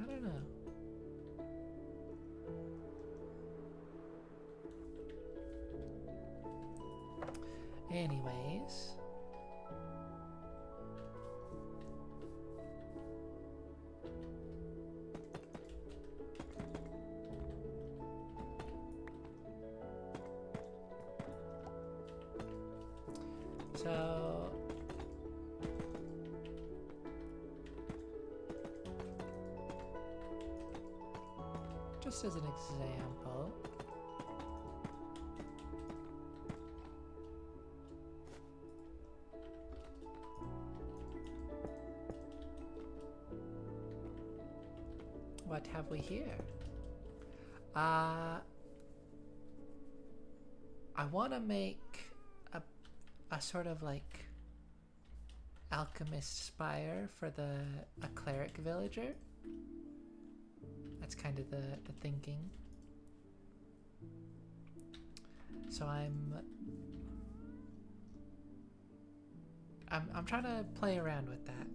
I don't know. Anyways. So just as an example, what have we here? I want to make a sort of like alchemist spire for a cleric villager. That's kind of the thinking. So I'm trying to play around with that.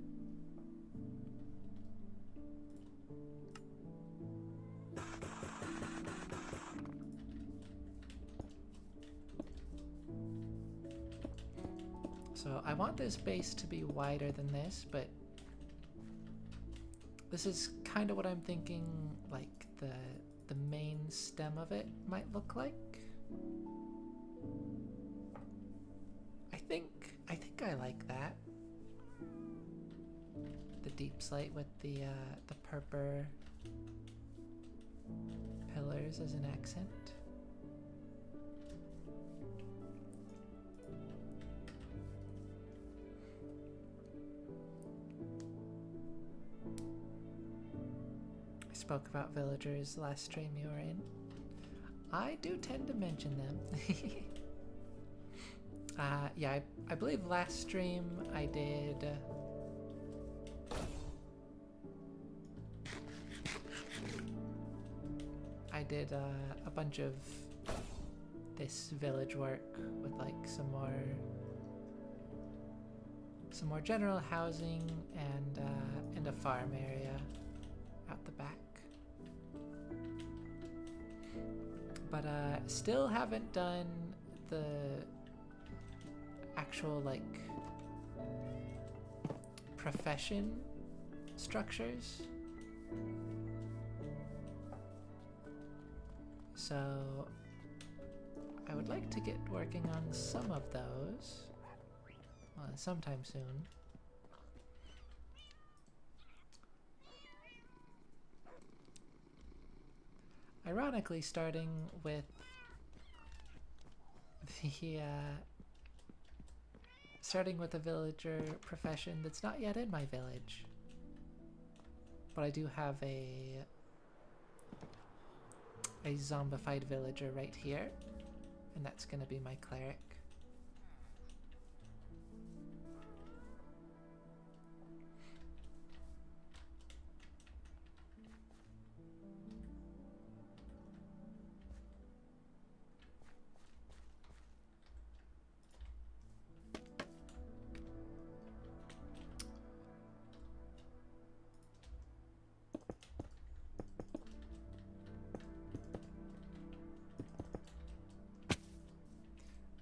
So I want this base to be wider than this, but this is kind of what I'm thinking, like the main stem of it might look like. I think I like that. The deep slate with the purple pillars as an accent. spoke about villagers last stream you were in. I do tend to mention them. Yeah, I believe last stream I did... I did a bunch of this village work with like some more general housing and a farm area out the back. But still haven't done the actual like profession structures. So I would like to get working on some of those sometime soon. Ironically, starting with the starting with a villager profession that's not yet in my village, but I do have a zombified villager right here, and that's gonna be my cleric.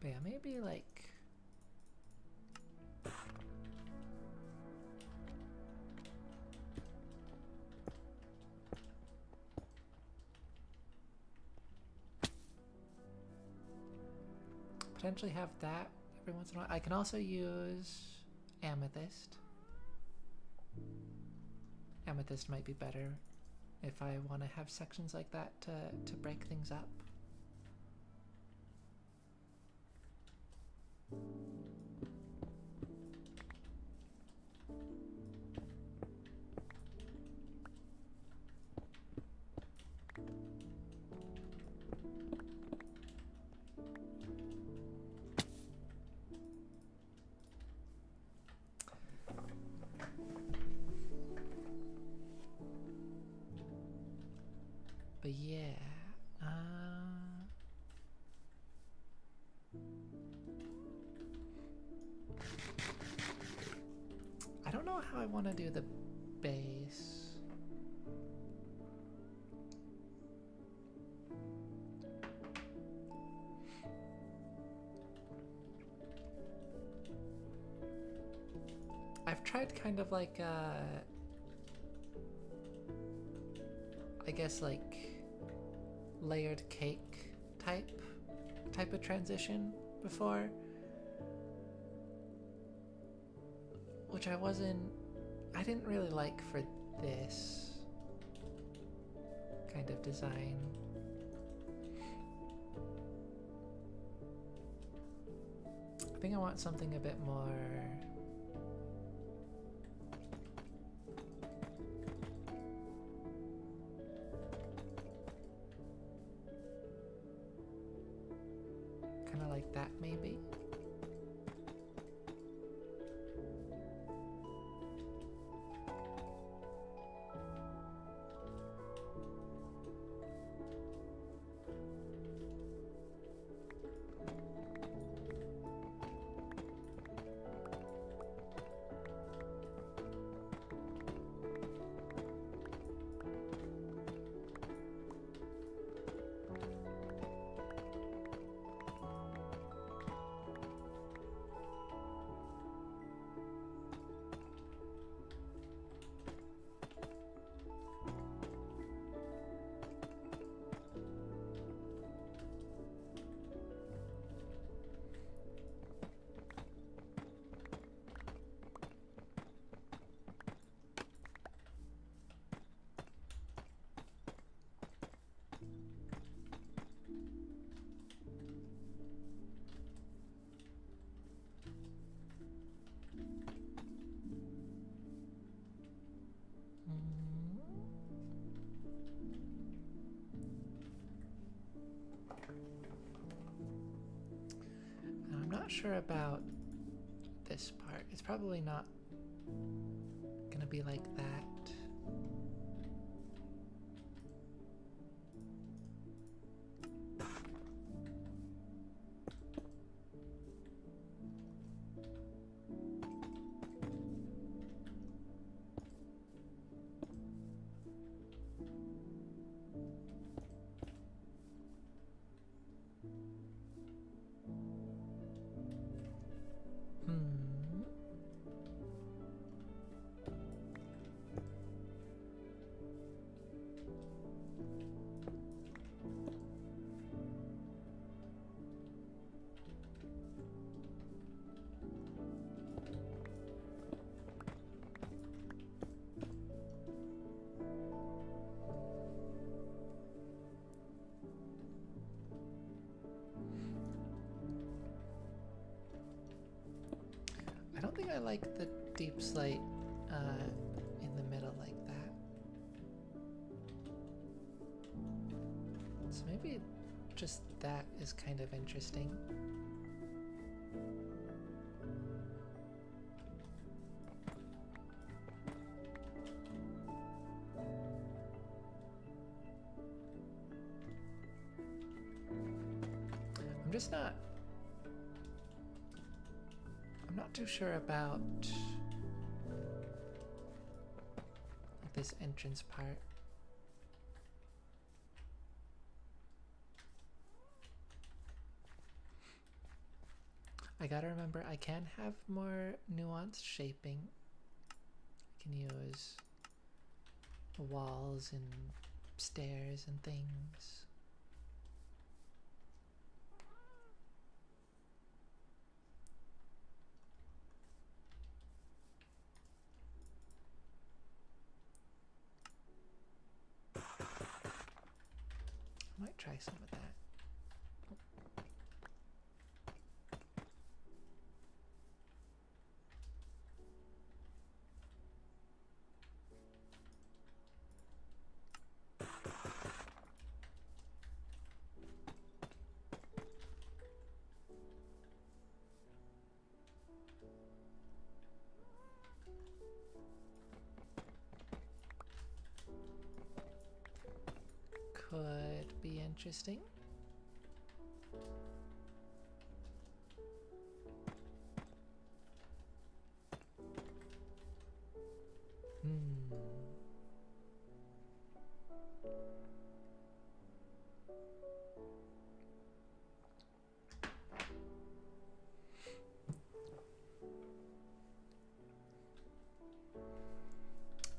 But yeah, maybe like potentially have that every once in a while. I can also use amethyst. Amethyst might be better if I want to have sections like that to break things up. But yeah, I don't know how I want to do the base. I've tried kind of like I guess like layered cake type of transition before, which I didn't really like for this kind of design. I think I want something a bit more kind of like that, maybe. not sure about this part. It's probably not gonna be like that. I don't think I like the deep slate in the middle like that. So maybe just that is kind of interesting. I'm not too sure about this entrance part. I gotta remember I can have more nuanced shaping. I can use walls and stairs and things. I might try some of that. Could be interesting.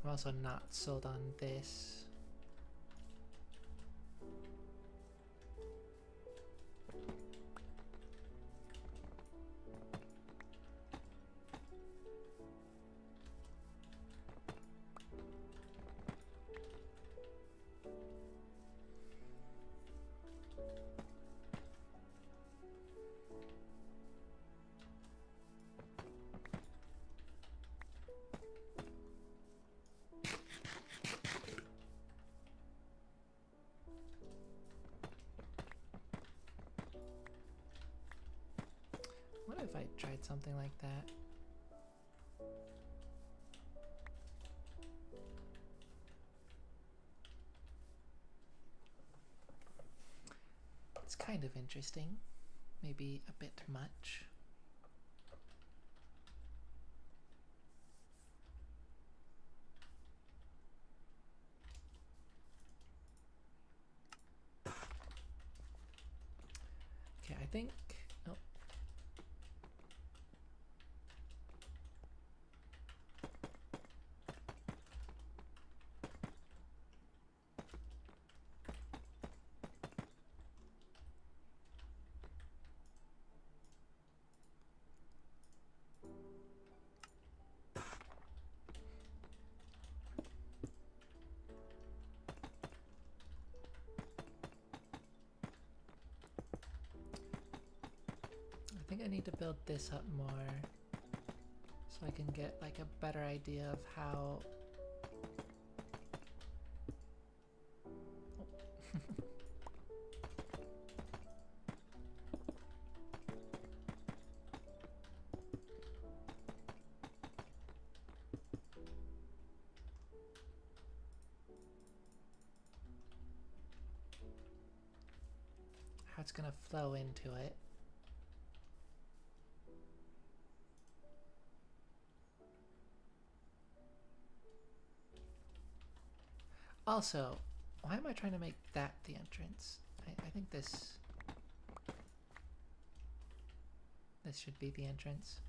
I'm also not sold on this. What if I tried something like that? It's kind of interesting, maybe a bit much. Okay, I think, oh. I think I need to build this up more so I can get like a better idea of how it's gonna flow into it. Also, why am I trying to make that the entrance? I think this should be the entrance.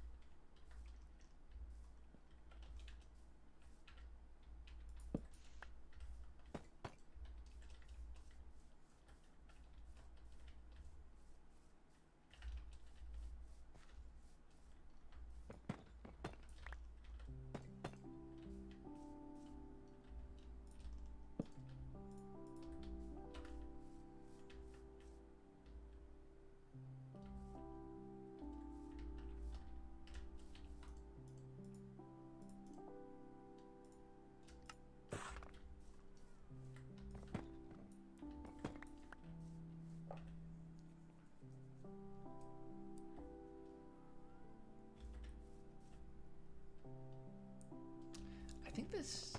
I think this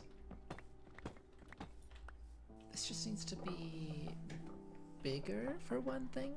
just needs to be bigger for one thing.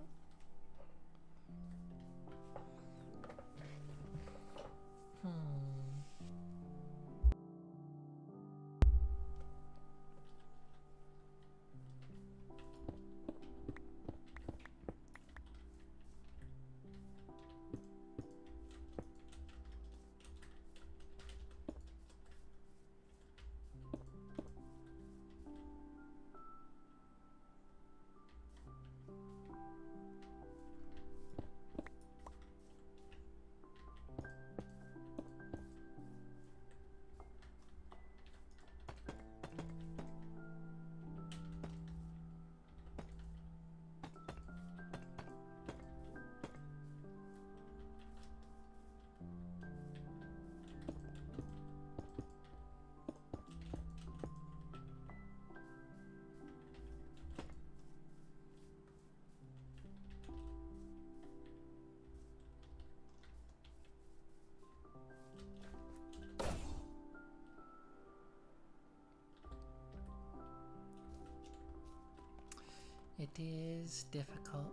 It is difficult.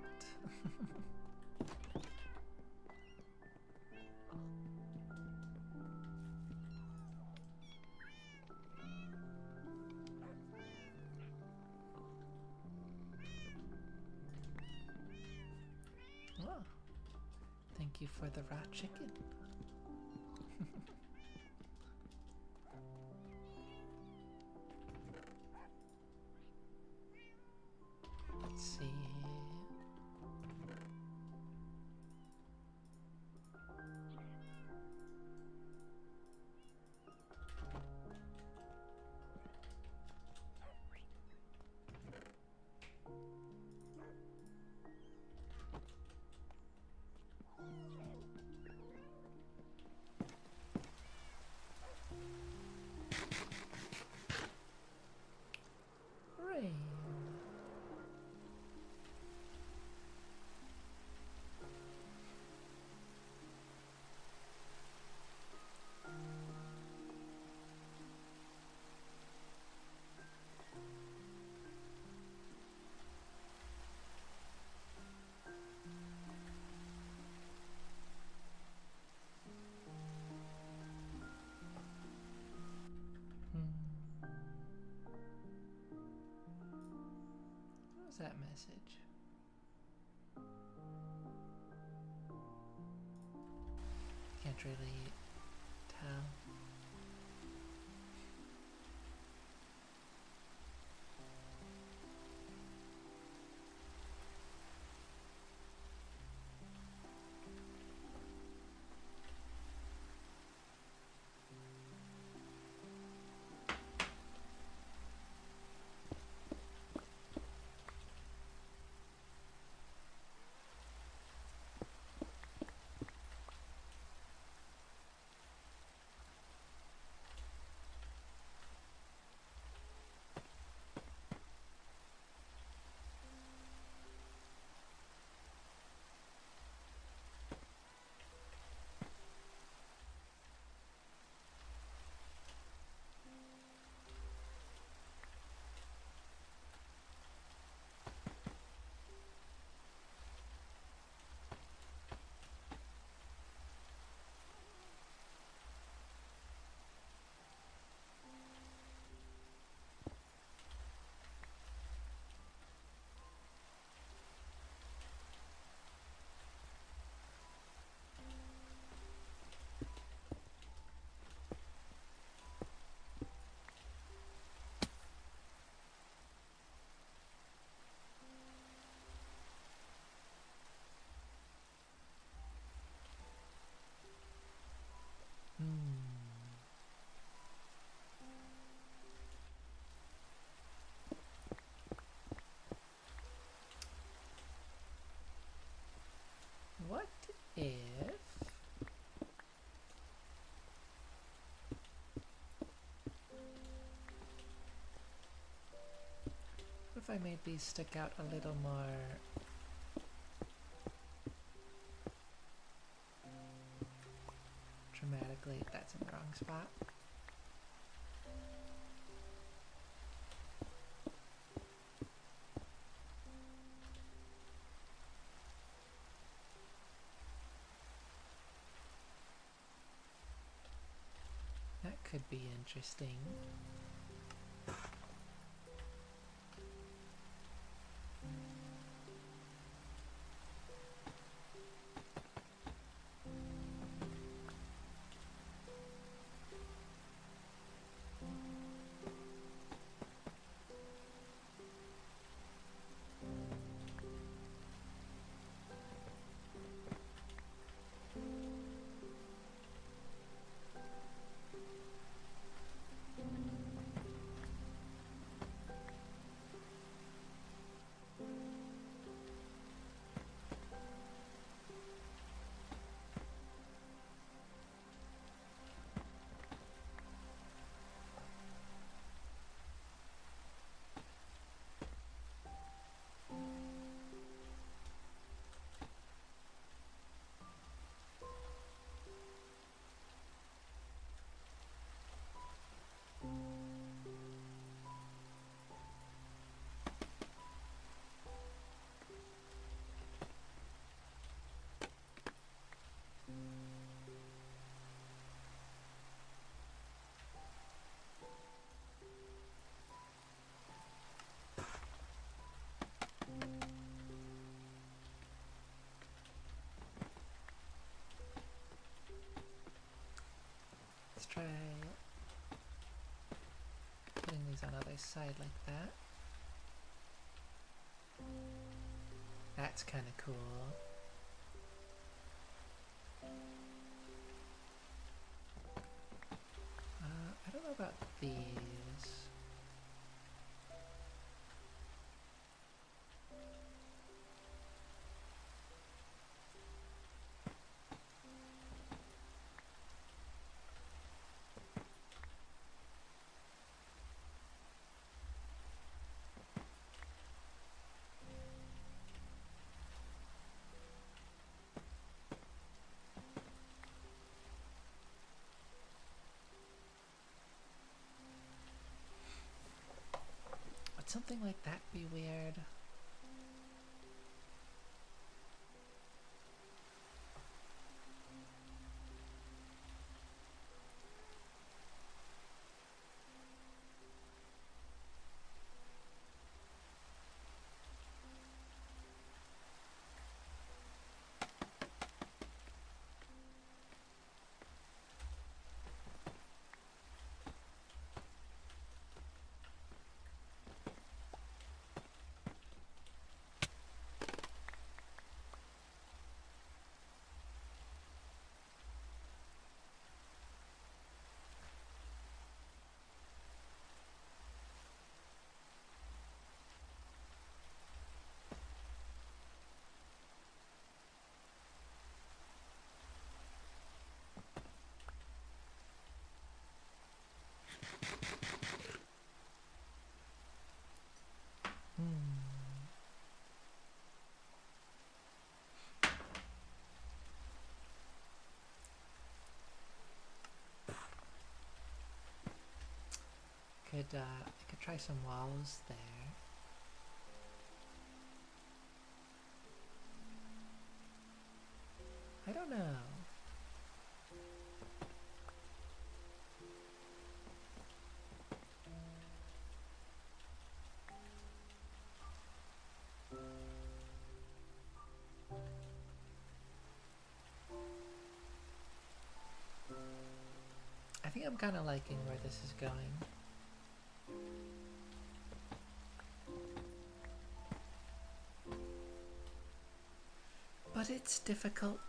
Oh, thank you for the raw chicken. Let's see. Rain. What was that message? Can't really tell. What if I made these stick out a little more dramatically? That's in the wrong spot. That could be interesting. Let's try putting these on other side like that. That's kind of cool. I don't know about these. Would something like that be weird? I could try some walls there. I don't know. I think I'm kind of liking where this is going. But it's difficult.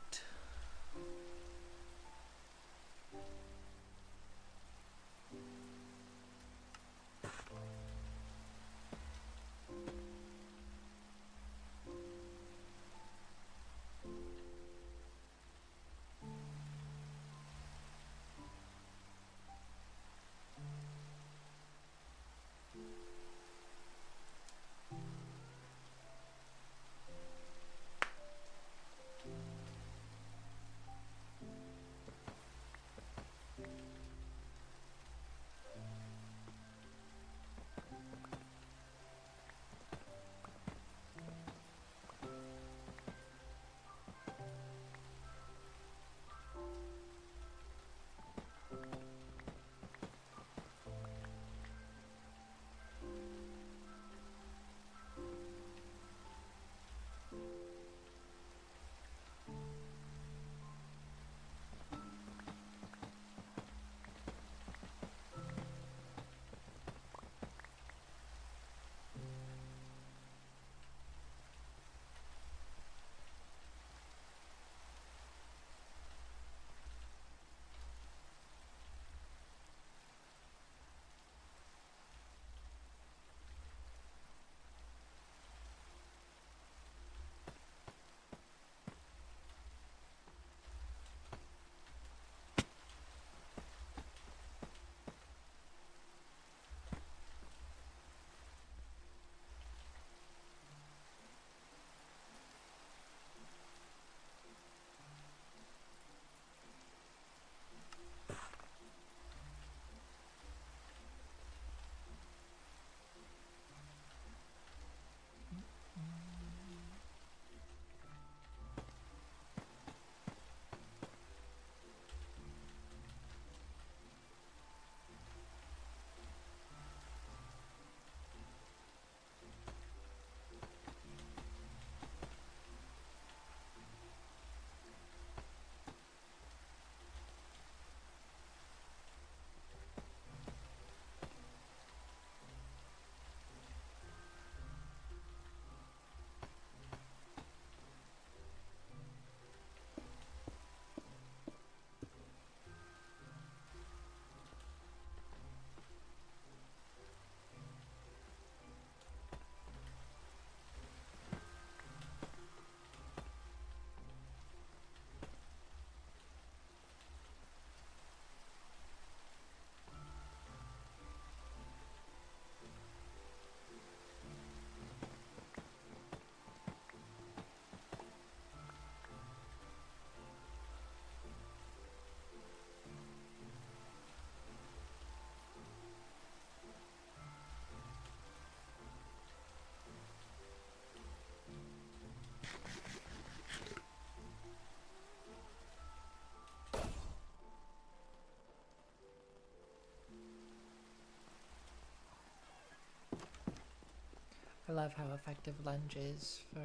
I love how effective lunge is for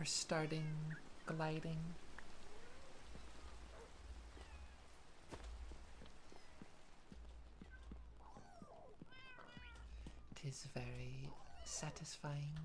starting gliding. It is very satisfying.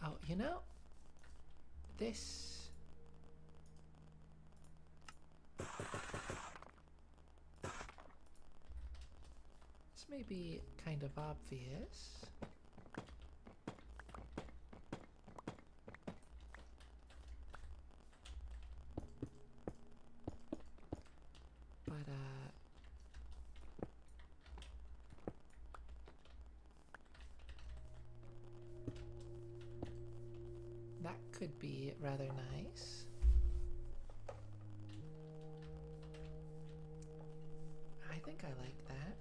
Oh, you know, this may be kind of obvious. But that could be rather nice. I think I like that.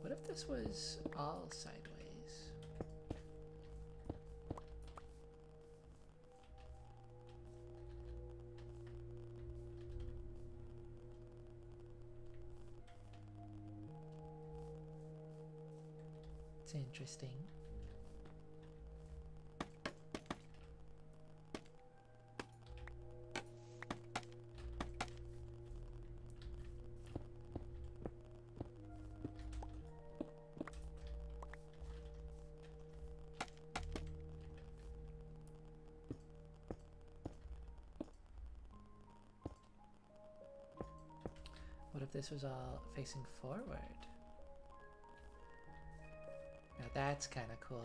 What if this was all sideways? It's interesting. What if this was all facing forward? Now that's kind of cool.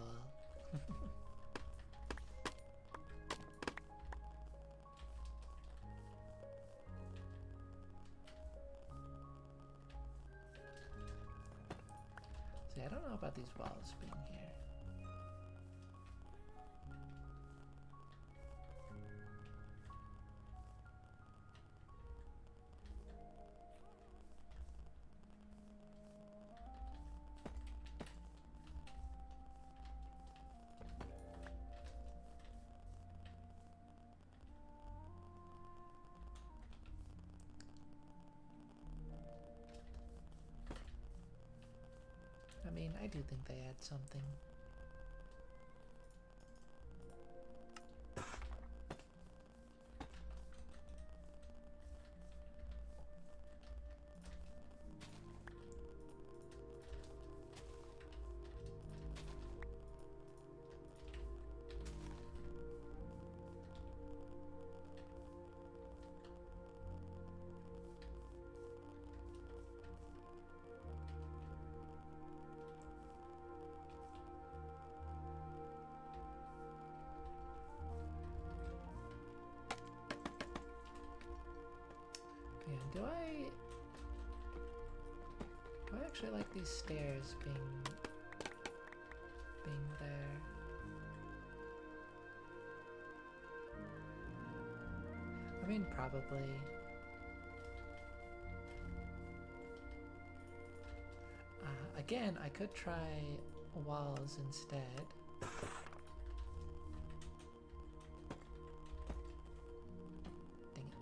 See, I don't know about these walls being here. I mean, I do think they add something. Do I actually like these stairs being there? I mean, probably. Again, I could try walls instead. Dang it.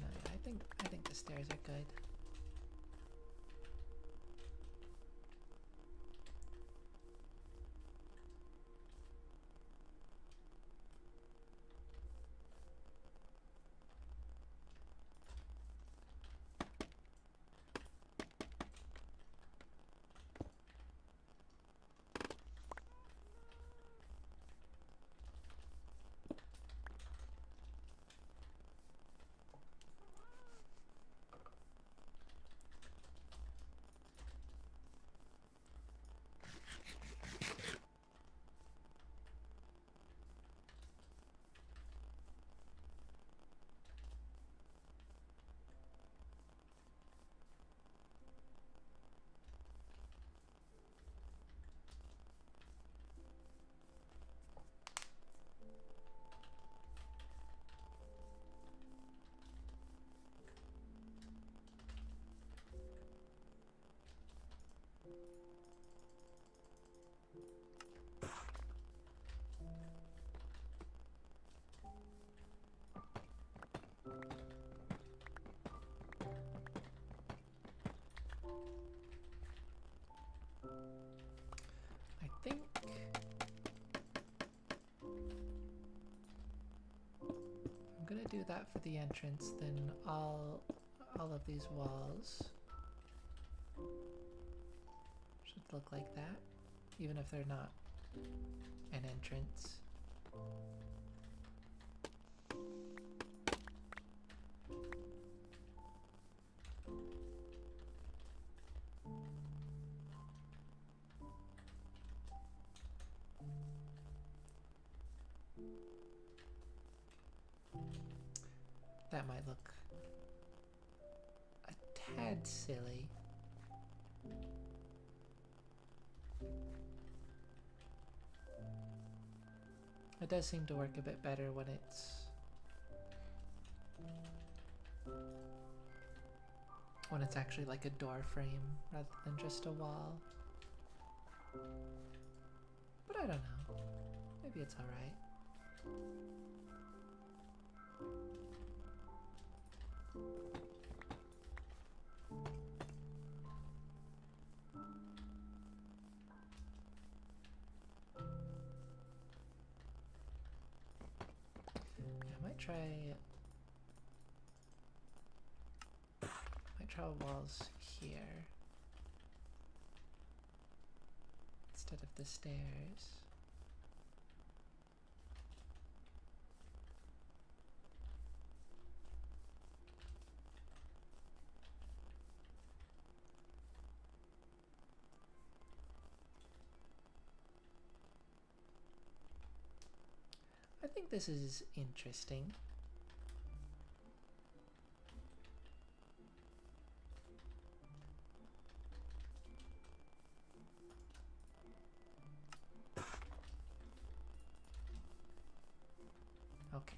No, yeah, I think the stairs are good. I think I'm gonna do that for the entrance, then all of these walls should look like that, even if they're not an entrance. That might look a tad silly. It does seem to work a bit better when it's actually like a door frame rather than just a wall. But I don't know. Maybe it's alright. Might try walls here instead of the stairs. I think this is interesting. Okay.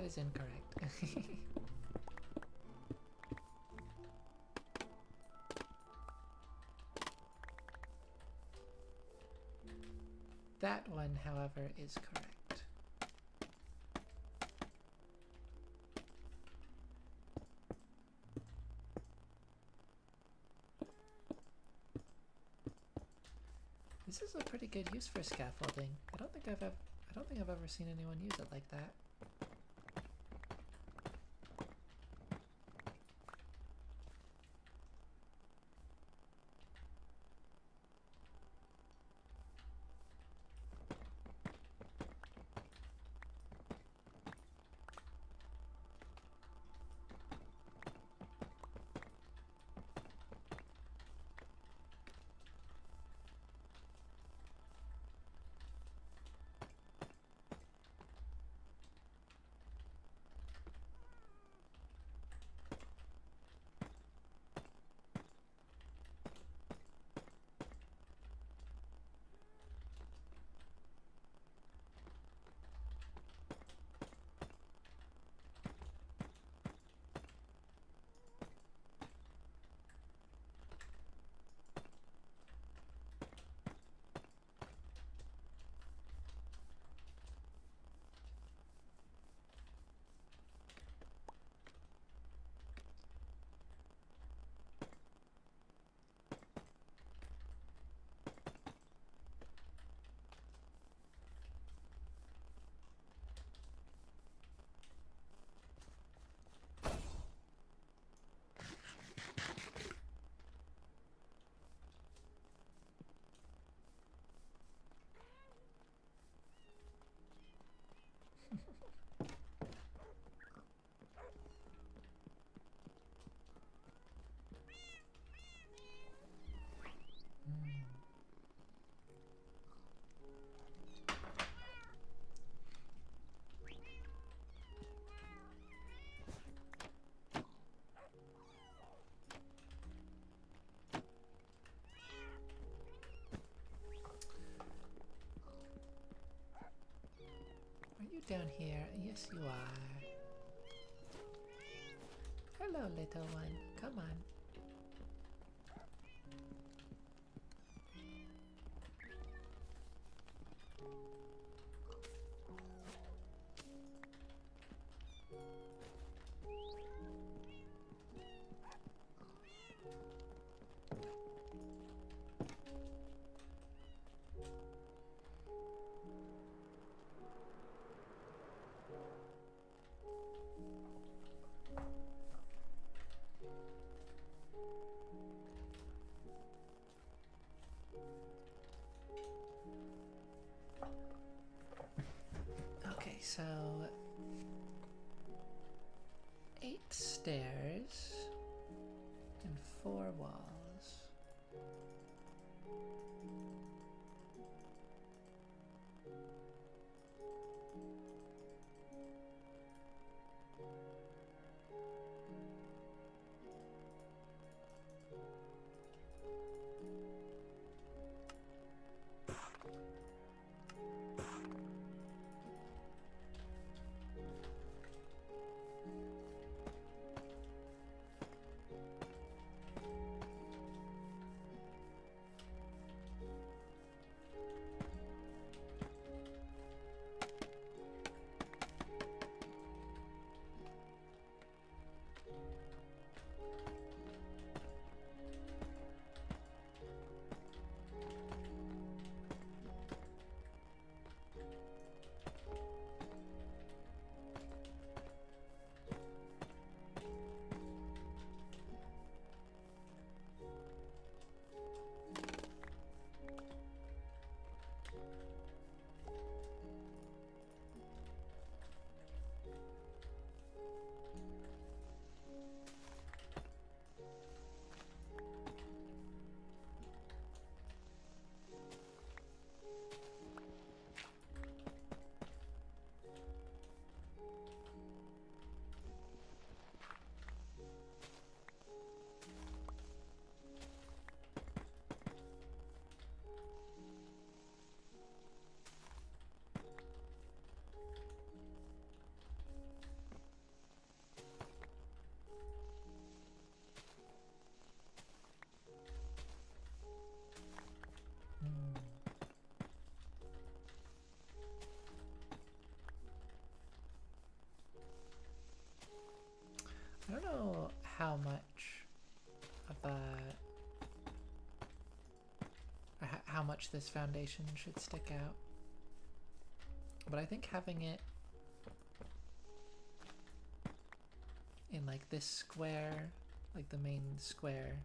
is incorrect. That one, however, is correct. This is a pretty good use for scaffolding. I don't think I've ever seen anyone use it like that. Down here, yes you are. Hello, little one. Come on. So 8 stairs and 4 walls. much this foundation should stick out. But I think having it in like this square, like the main square,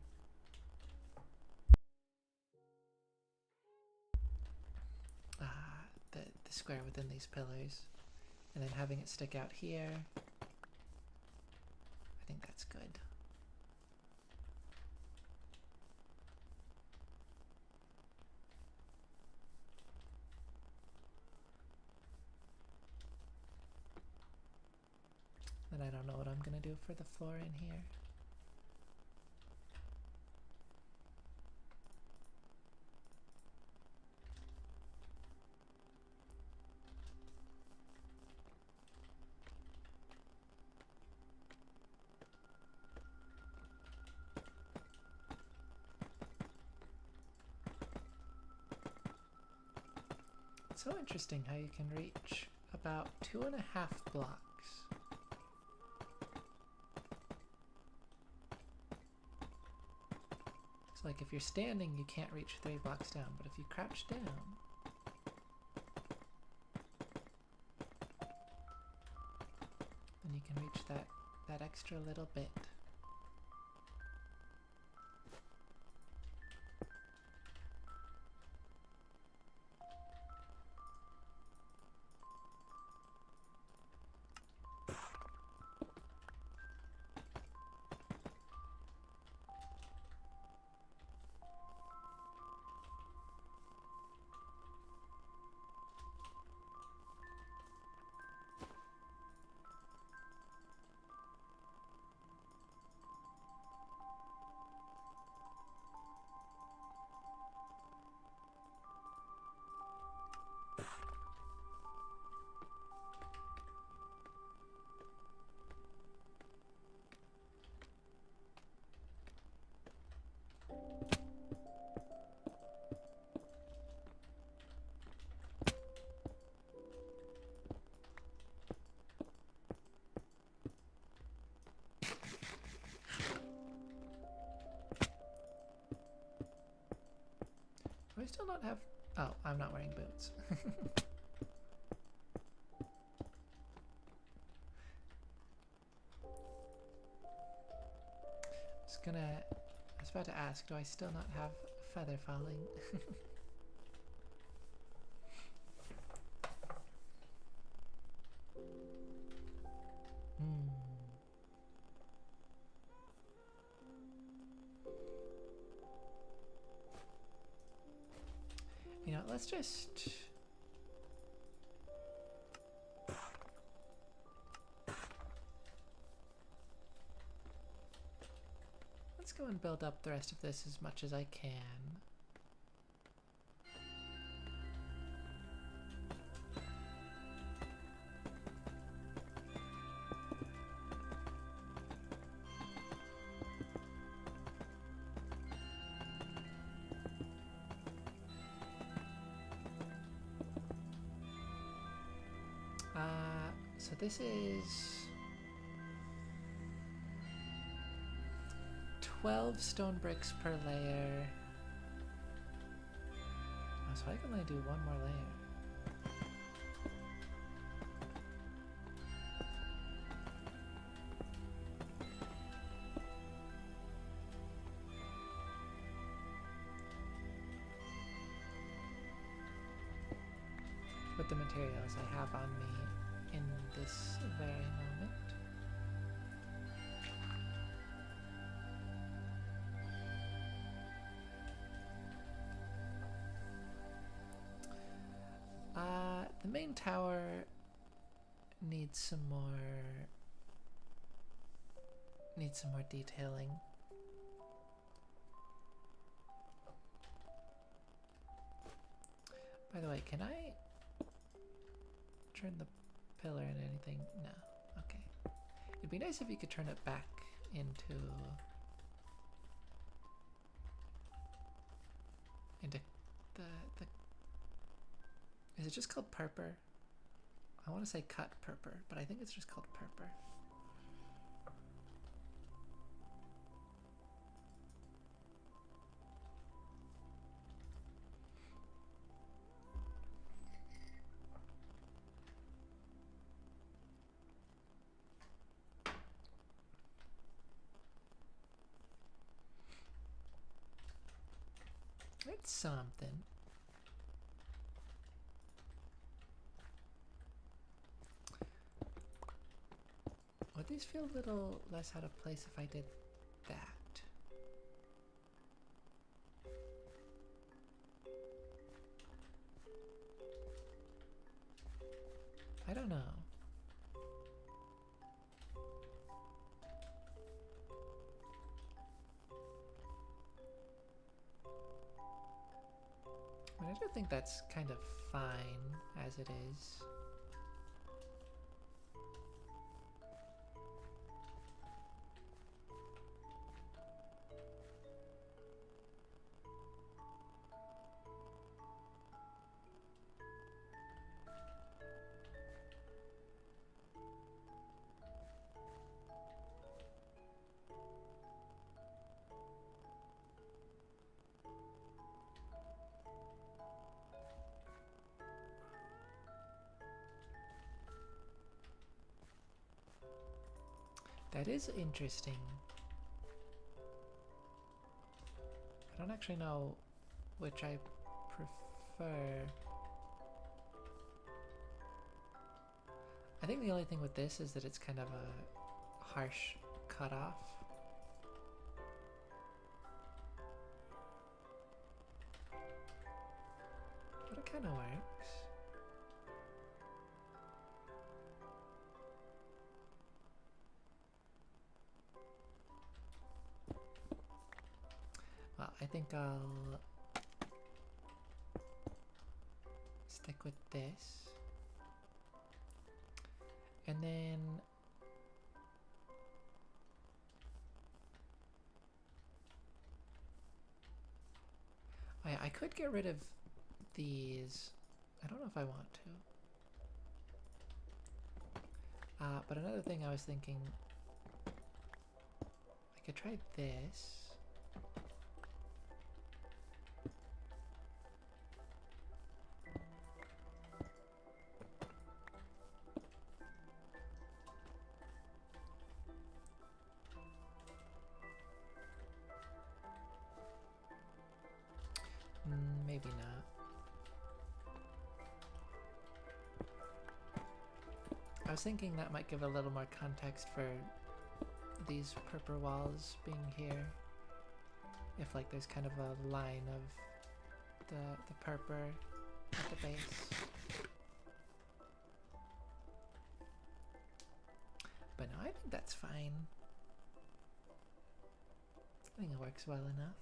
the square within these pillars, and then having it stick out here, I think that's good. Then I don't know what I'm gonna do for the floor in here. It's so interesting how you can reach about 2.5 blocks. So like if you're standing, you can't reach 3 blocks down, but if you crouch down, then you can reach that extra little bit. Do I still not have... Oh, I'm not wearing boots. I was about to ask, do I still not have feather falling? You know, let's just... Let's go and build up the rest of this as much as I can. So this is 12 stone bricks per layer. Oh, so I can only do one more layer. With the materials I have on me in this very moment. The main tower needs some more detailing. By the way, can I turn the pillar into anything? No. Okay. It'd be nice if you could turn it back into the is it just called purpur? I want to say cut purpur, but I think it's just called purpur. something. Would these feel a little less out of place if I did that? I don't know. I mean, I do think that's kind of fine as it is. That is interesting. I don't actually know which I prefer. I think the only thing with this is that it's kind of a harsh cutoff. But it kind of works. Well, I think I'll stick with this. And then I could get rid of these. I don't know if I want to. But another thing I was thinking, I could try this. Maybe not. I was thinking that might give a little more context for these purple walls being here. If like there's kind of a line of the purple at the base. But no, I think that's fine. I think it works well enough.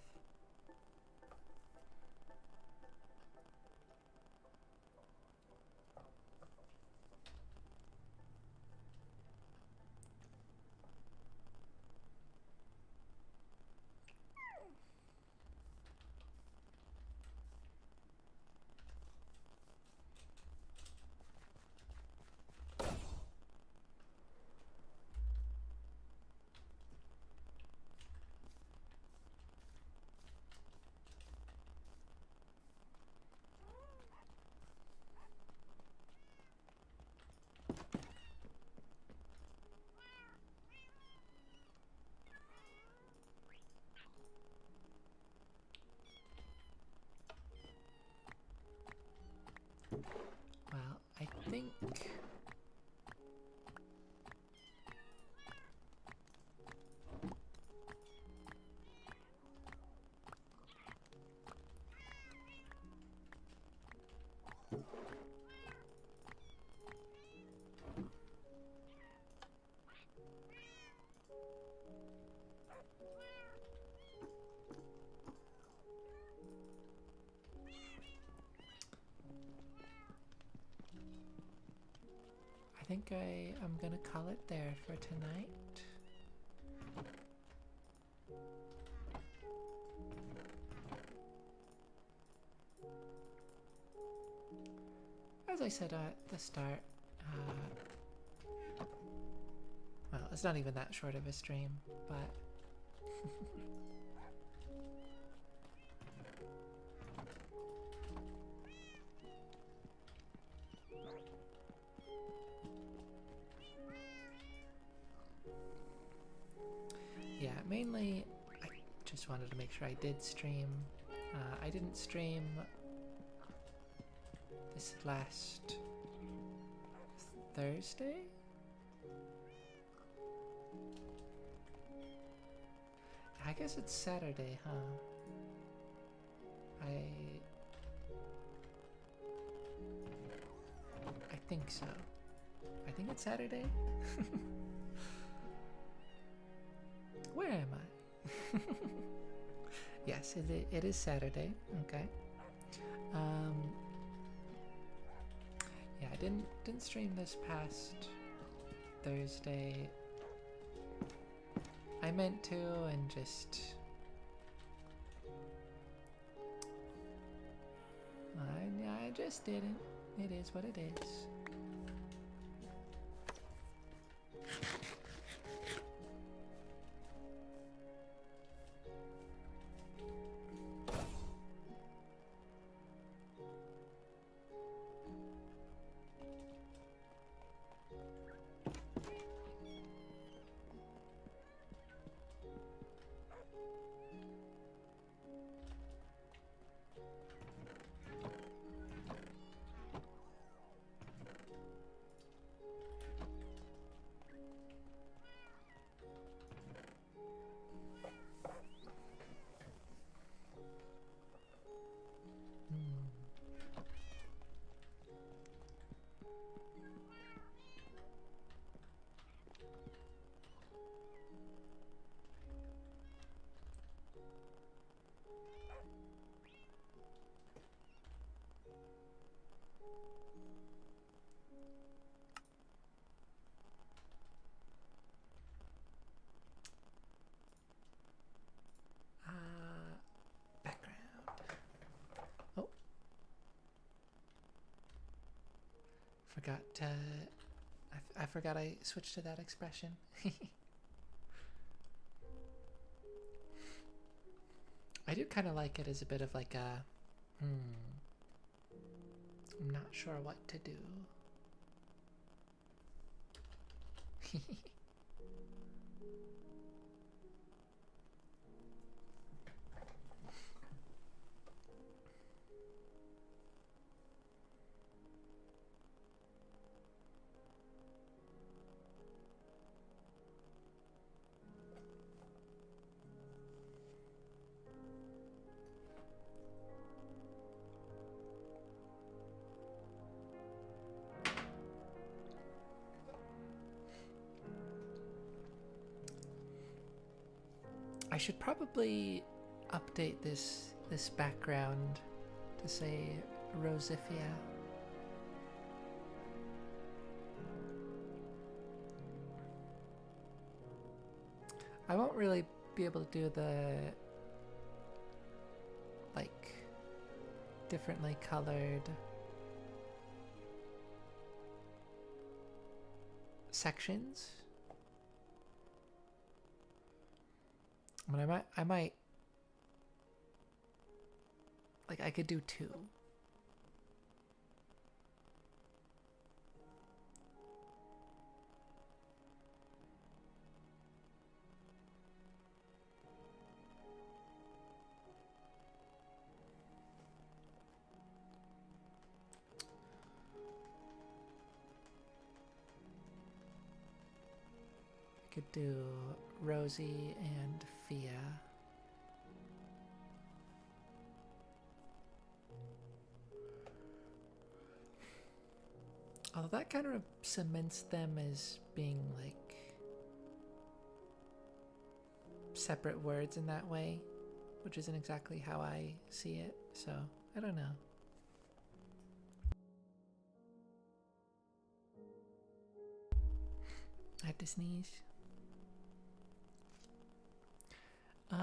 Well, I think I'm gonna call it there for tonight. As I said at the start, well, it's not even that short of a stream, but yeah, mainly I just wanted to make sure I did stream. I didn't stream this last Thursday? I guess it's Saturday, huh? I think so. I think it's Saturday. Where am I? Yes, it is Saturday. Okay. Yeah, I didn't stream this past Thursday. I meant to, and just I just didn't. It is what it is. Background. Oh. Forgot I forgot I switched to that expression. I do kind of like it as a bit of like a, I'm not sure what to do. I should probably update this background to say Rosifia. I won't really be able to do the like differently colored sections. But I might like I could do two. I could do Rosie and Fia. Although that kind of cements them as being like separate words in that way, which isn't exactly how I see it, so I don't know. I had to sneeze. I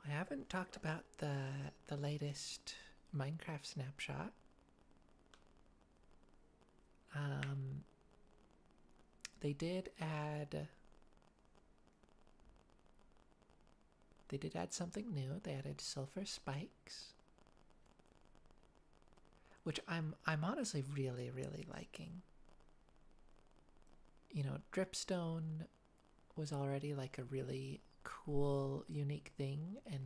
haven't talked about the latest Minecraft snapshot. They did add something new. They added sulfur spikes, which I'm honestly really really liking. You know, dripstone was already like a really cool, unique thing, and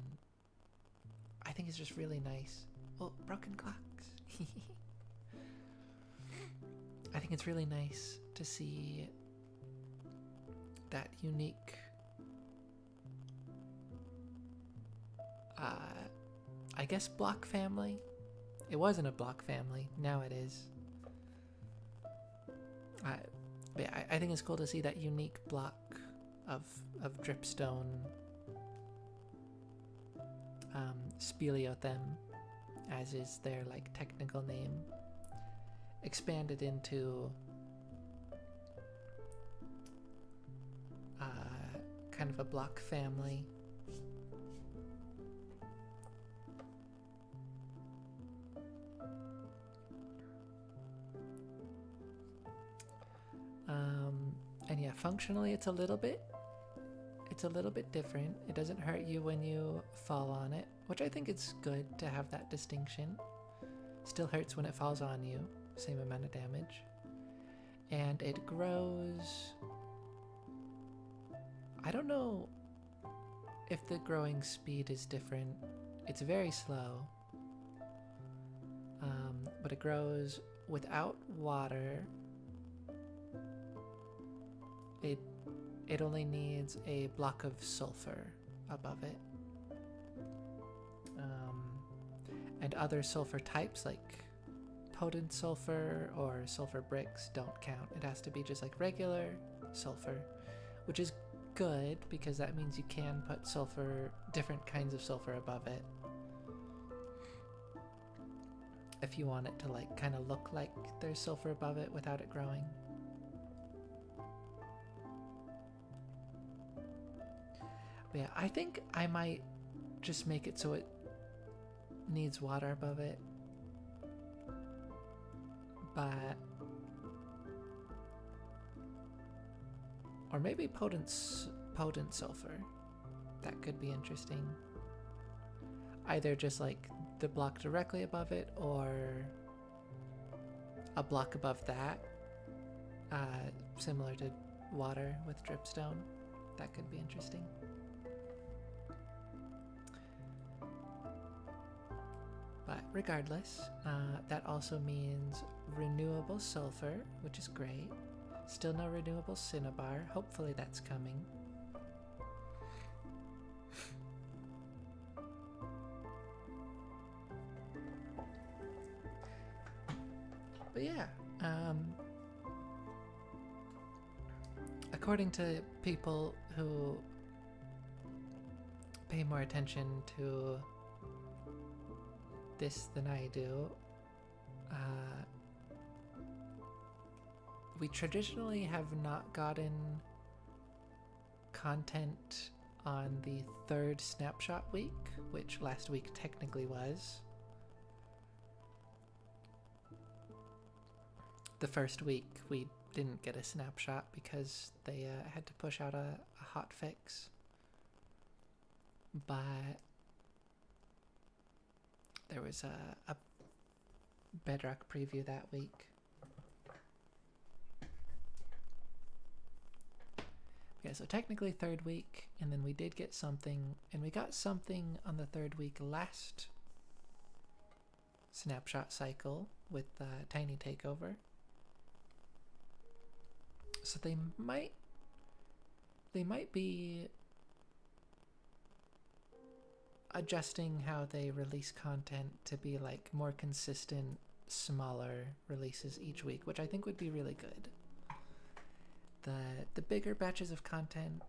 I think it's just really nice. Oh, broken clocks. I think it's really nice to see that unique, I guess, block family. It wasn't a block family, now it is. I think it's cool to see that unique block of dripstone, Speleothem, as is their like technical name, expanded into kind of a block family. And yeah, functionally it's a little bit different. It doesn't hurt you when you fall on it, which I think it's good to have that distinction. Still hurts when it falls on you, same amount of damage. And it grows, I don't know if the growing speed is different. It's very slow, but it grows without water. It only needs a block of sulfur above it. And other sulfur types like potent sulfur or sulfur bricks don't count. It has to be just like regular sulfur, which is good because that means you can put sulfur, different kinds of sulfur above it, if you want it to like kind of look like there's sulfur above it without it growing. But yeah, I think I might just make it so it needs water above it. But or maybe potent sulfur. That could be interesting. Either just like the block directly above it or a block above that, similar to water with dripstone. That could be interesting. But regardless, that also means renewable sulfur, which is great. Still no renewable cinnabar. Hopefully that's coming. But yeah, according to people who pay more attention to this than I do, we traditionally have not gotten content on the third snapshot week, which last week technically was. The first week we didn't get a snapshot because they had to push out a hot fix. But there was a Bedrock preview that week. Yeah, so technically third week, and then we did get something, and we got something on the third week last snapshot cycle with Tiny Takeover. So they might be adjusting how they release content to be like more consistent, smaller releases each week, which I think would be really good. The bigger batches of content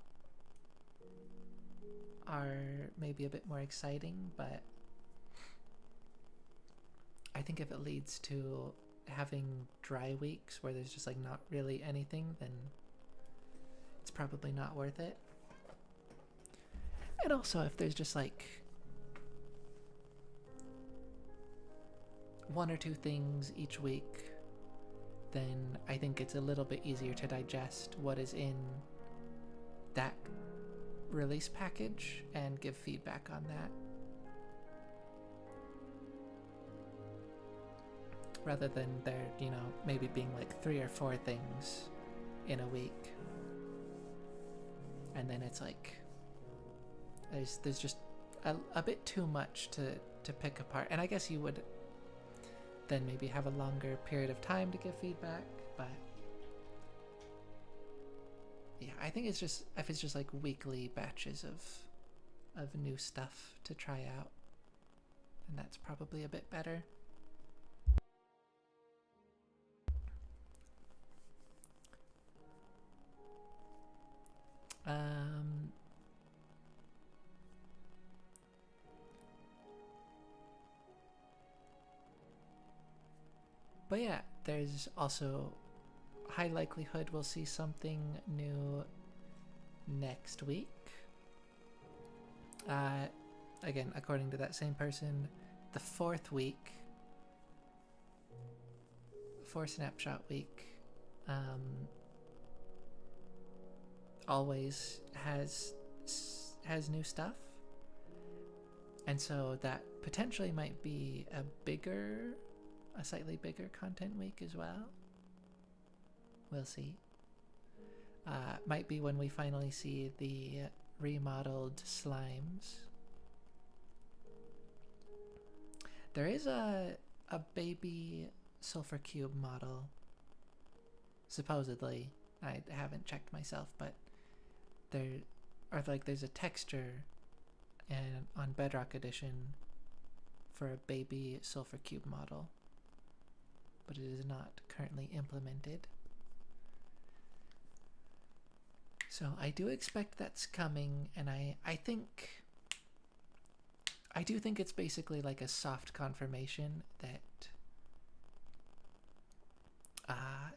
are maybe a bit more exciting, but I think if it leads to having dry weeks where there's just like not really anything, then it's probably not worth it. And also if there's just like one or two things each week, then I think it's a little bit easier to digest what is in that release package and give feedback on that. rather than there, maybe being like 3 or 4 things in a week. And then it's like there's just a bit too much to pick apart. And I guess you would then maybe have a longer period of time to give feedback, but yeah, I think it's just if it's just like weekly batches of new stuff to try out, then that's probably a bit better. But yeah, there's also high likelihood we'll see something new next week. Again, according to that same person, the 4th week, 4 snapshot week, always has new stuff, and so that potentially might be a slightly bigger content week as well. We'll see. Might be when we finally see the remodeled slimes. There is a baby sulfur cube model, supposedly. I haven't checked myself, but there's a texture and on Bedrock Edition for a baby sulfur cube model, but it is not currently implemented. So I do expect that's coming, and I do think it's basically like a soft confirmation that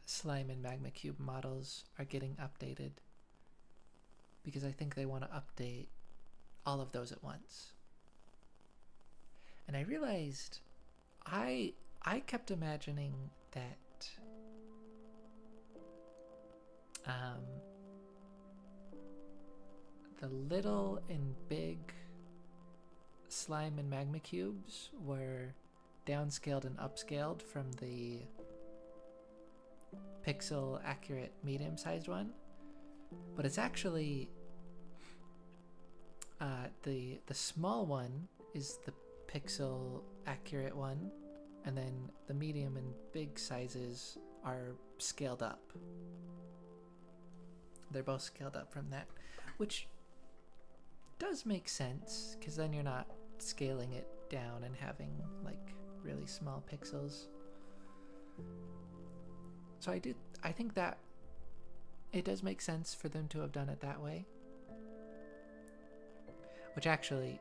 Slime and Magma Cube models are getting updated, because I think they want to update all of those at once. And I realized I kept imagining that the little and big Slime and Magma Cubes were downscaled and upscaled from the pixel accurate medium sized one, but it's actually the small one is the pixel accurate one, and then the medium and big sizes are scaled up. They're both scaled up from that, which does make sense, because then you're not scaling it down and having like really small pixels. So I think that it does make sense for them to have done it that way. Which actually,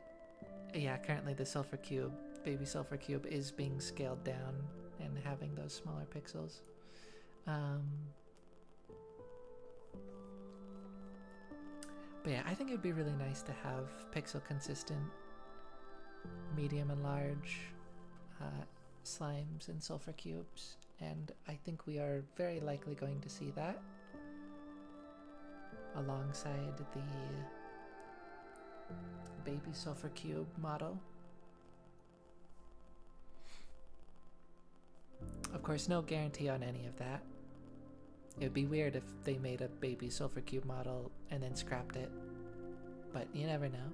yeah, currently the Sulfur Cube, baby Sulfur Cube, is being scaled down and having those smaller pixels. But yeah, I think it'd be really nice to have pixel consistent medium and large slimes and sulfur cubes, and I think we are very likely going to see that alongside the baby sulfur cube model. Of course, no guarantee on any of that. It would be weird if they made a baby sulfur cube model and then scrapped it, but you never know.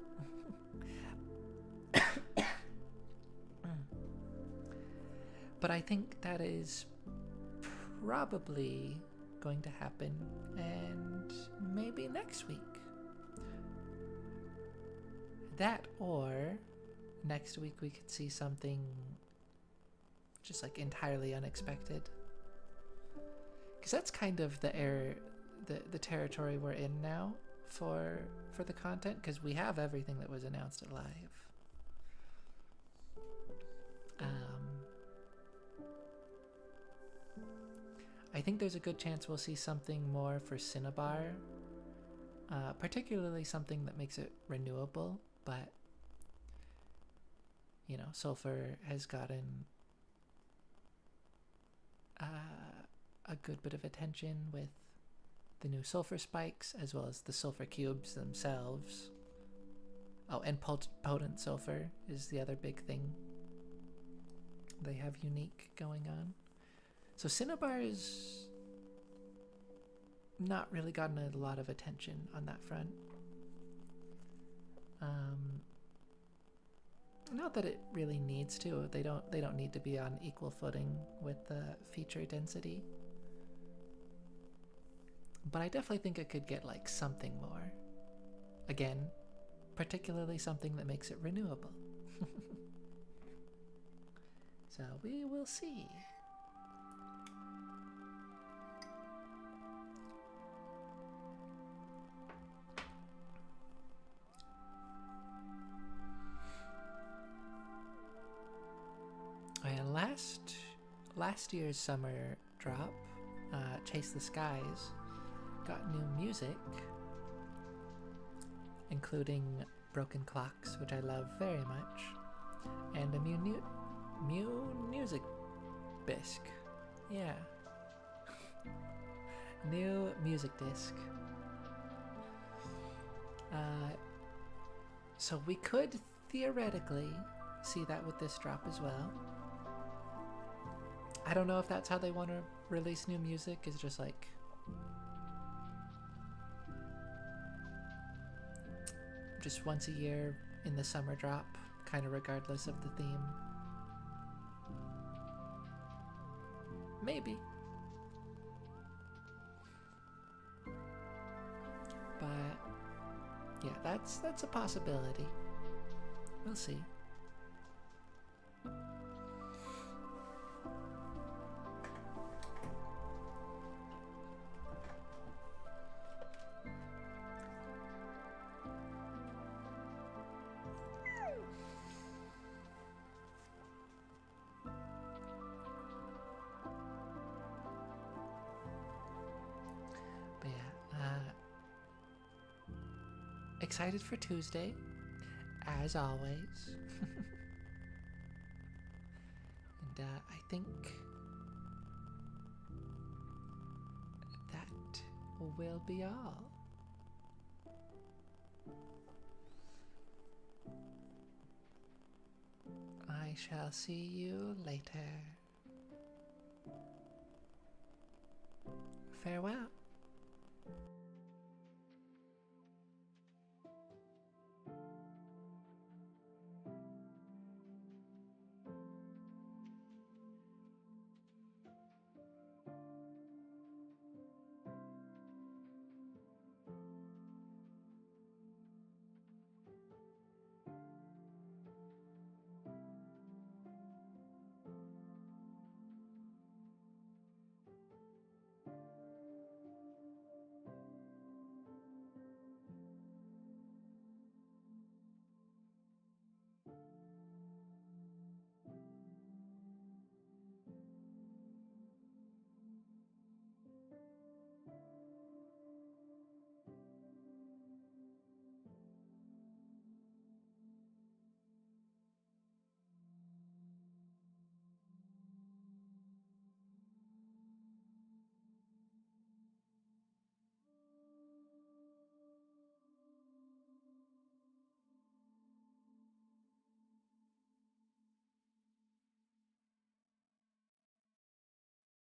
But I think that is probably going to happen, and maybe next week. That, or next week we could see something just like entirely unexpected. Because that's kind of the territory we're in now for the content, because we have everything that was announced at Live. I think there's a good chance we'll see something more for Cinnabar, particularly something that makes it renewable, but you know, Sulfur has gotten a good bit of attention with the new Sulfur spikes, as well as the Sulfur cubes themselves. Oh, and Potent Sulfur is the other big thing they have unique going on. So Cinnabar's not really gotten a lot of attention on that front. Not that it really needs to. They don't need to be on equal footing with the feature density. But I definitely think it could get like something more. Again, particularly something that makes it renewable. So we will see. And last year's summer drop, Chase the Skies, got new music, including Broken Clocks, which I love very much, and a music disc. Yeah. New music disc. So we could theoretically see that with this drop as well. I don't know if that's how they want to release new music, is just like just once a year in the summer drop, kind of regardless of the theme. Maybe. But yeah, that's a possibility. We'll see. Excited for Tuesday, as always. And I think that will be all. I shall see you later. Farewell.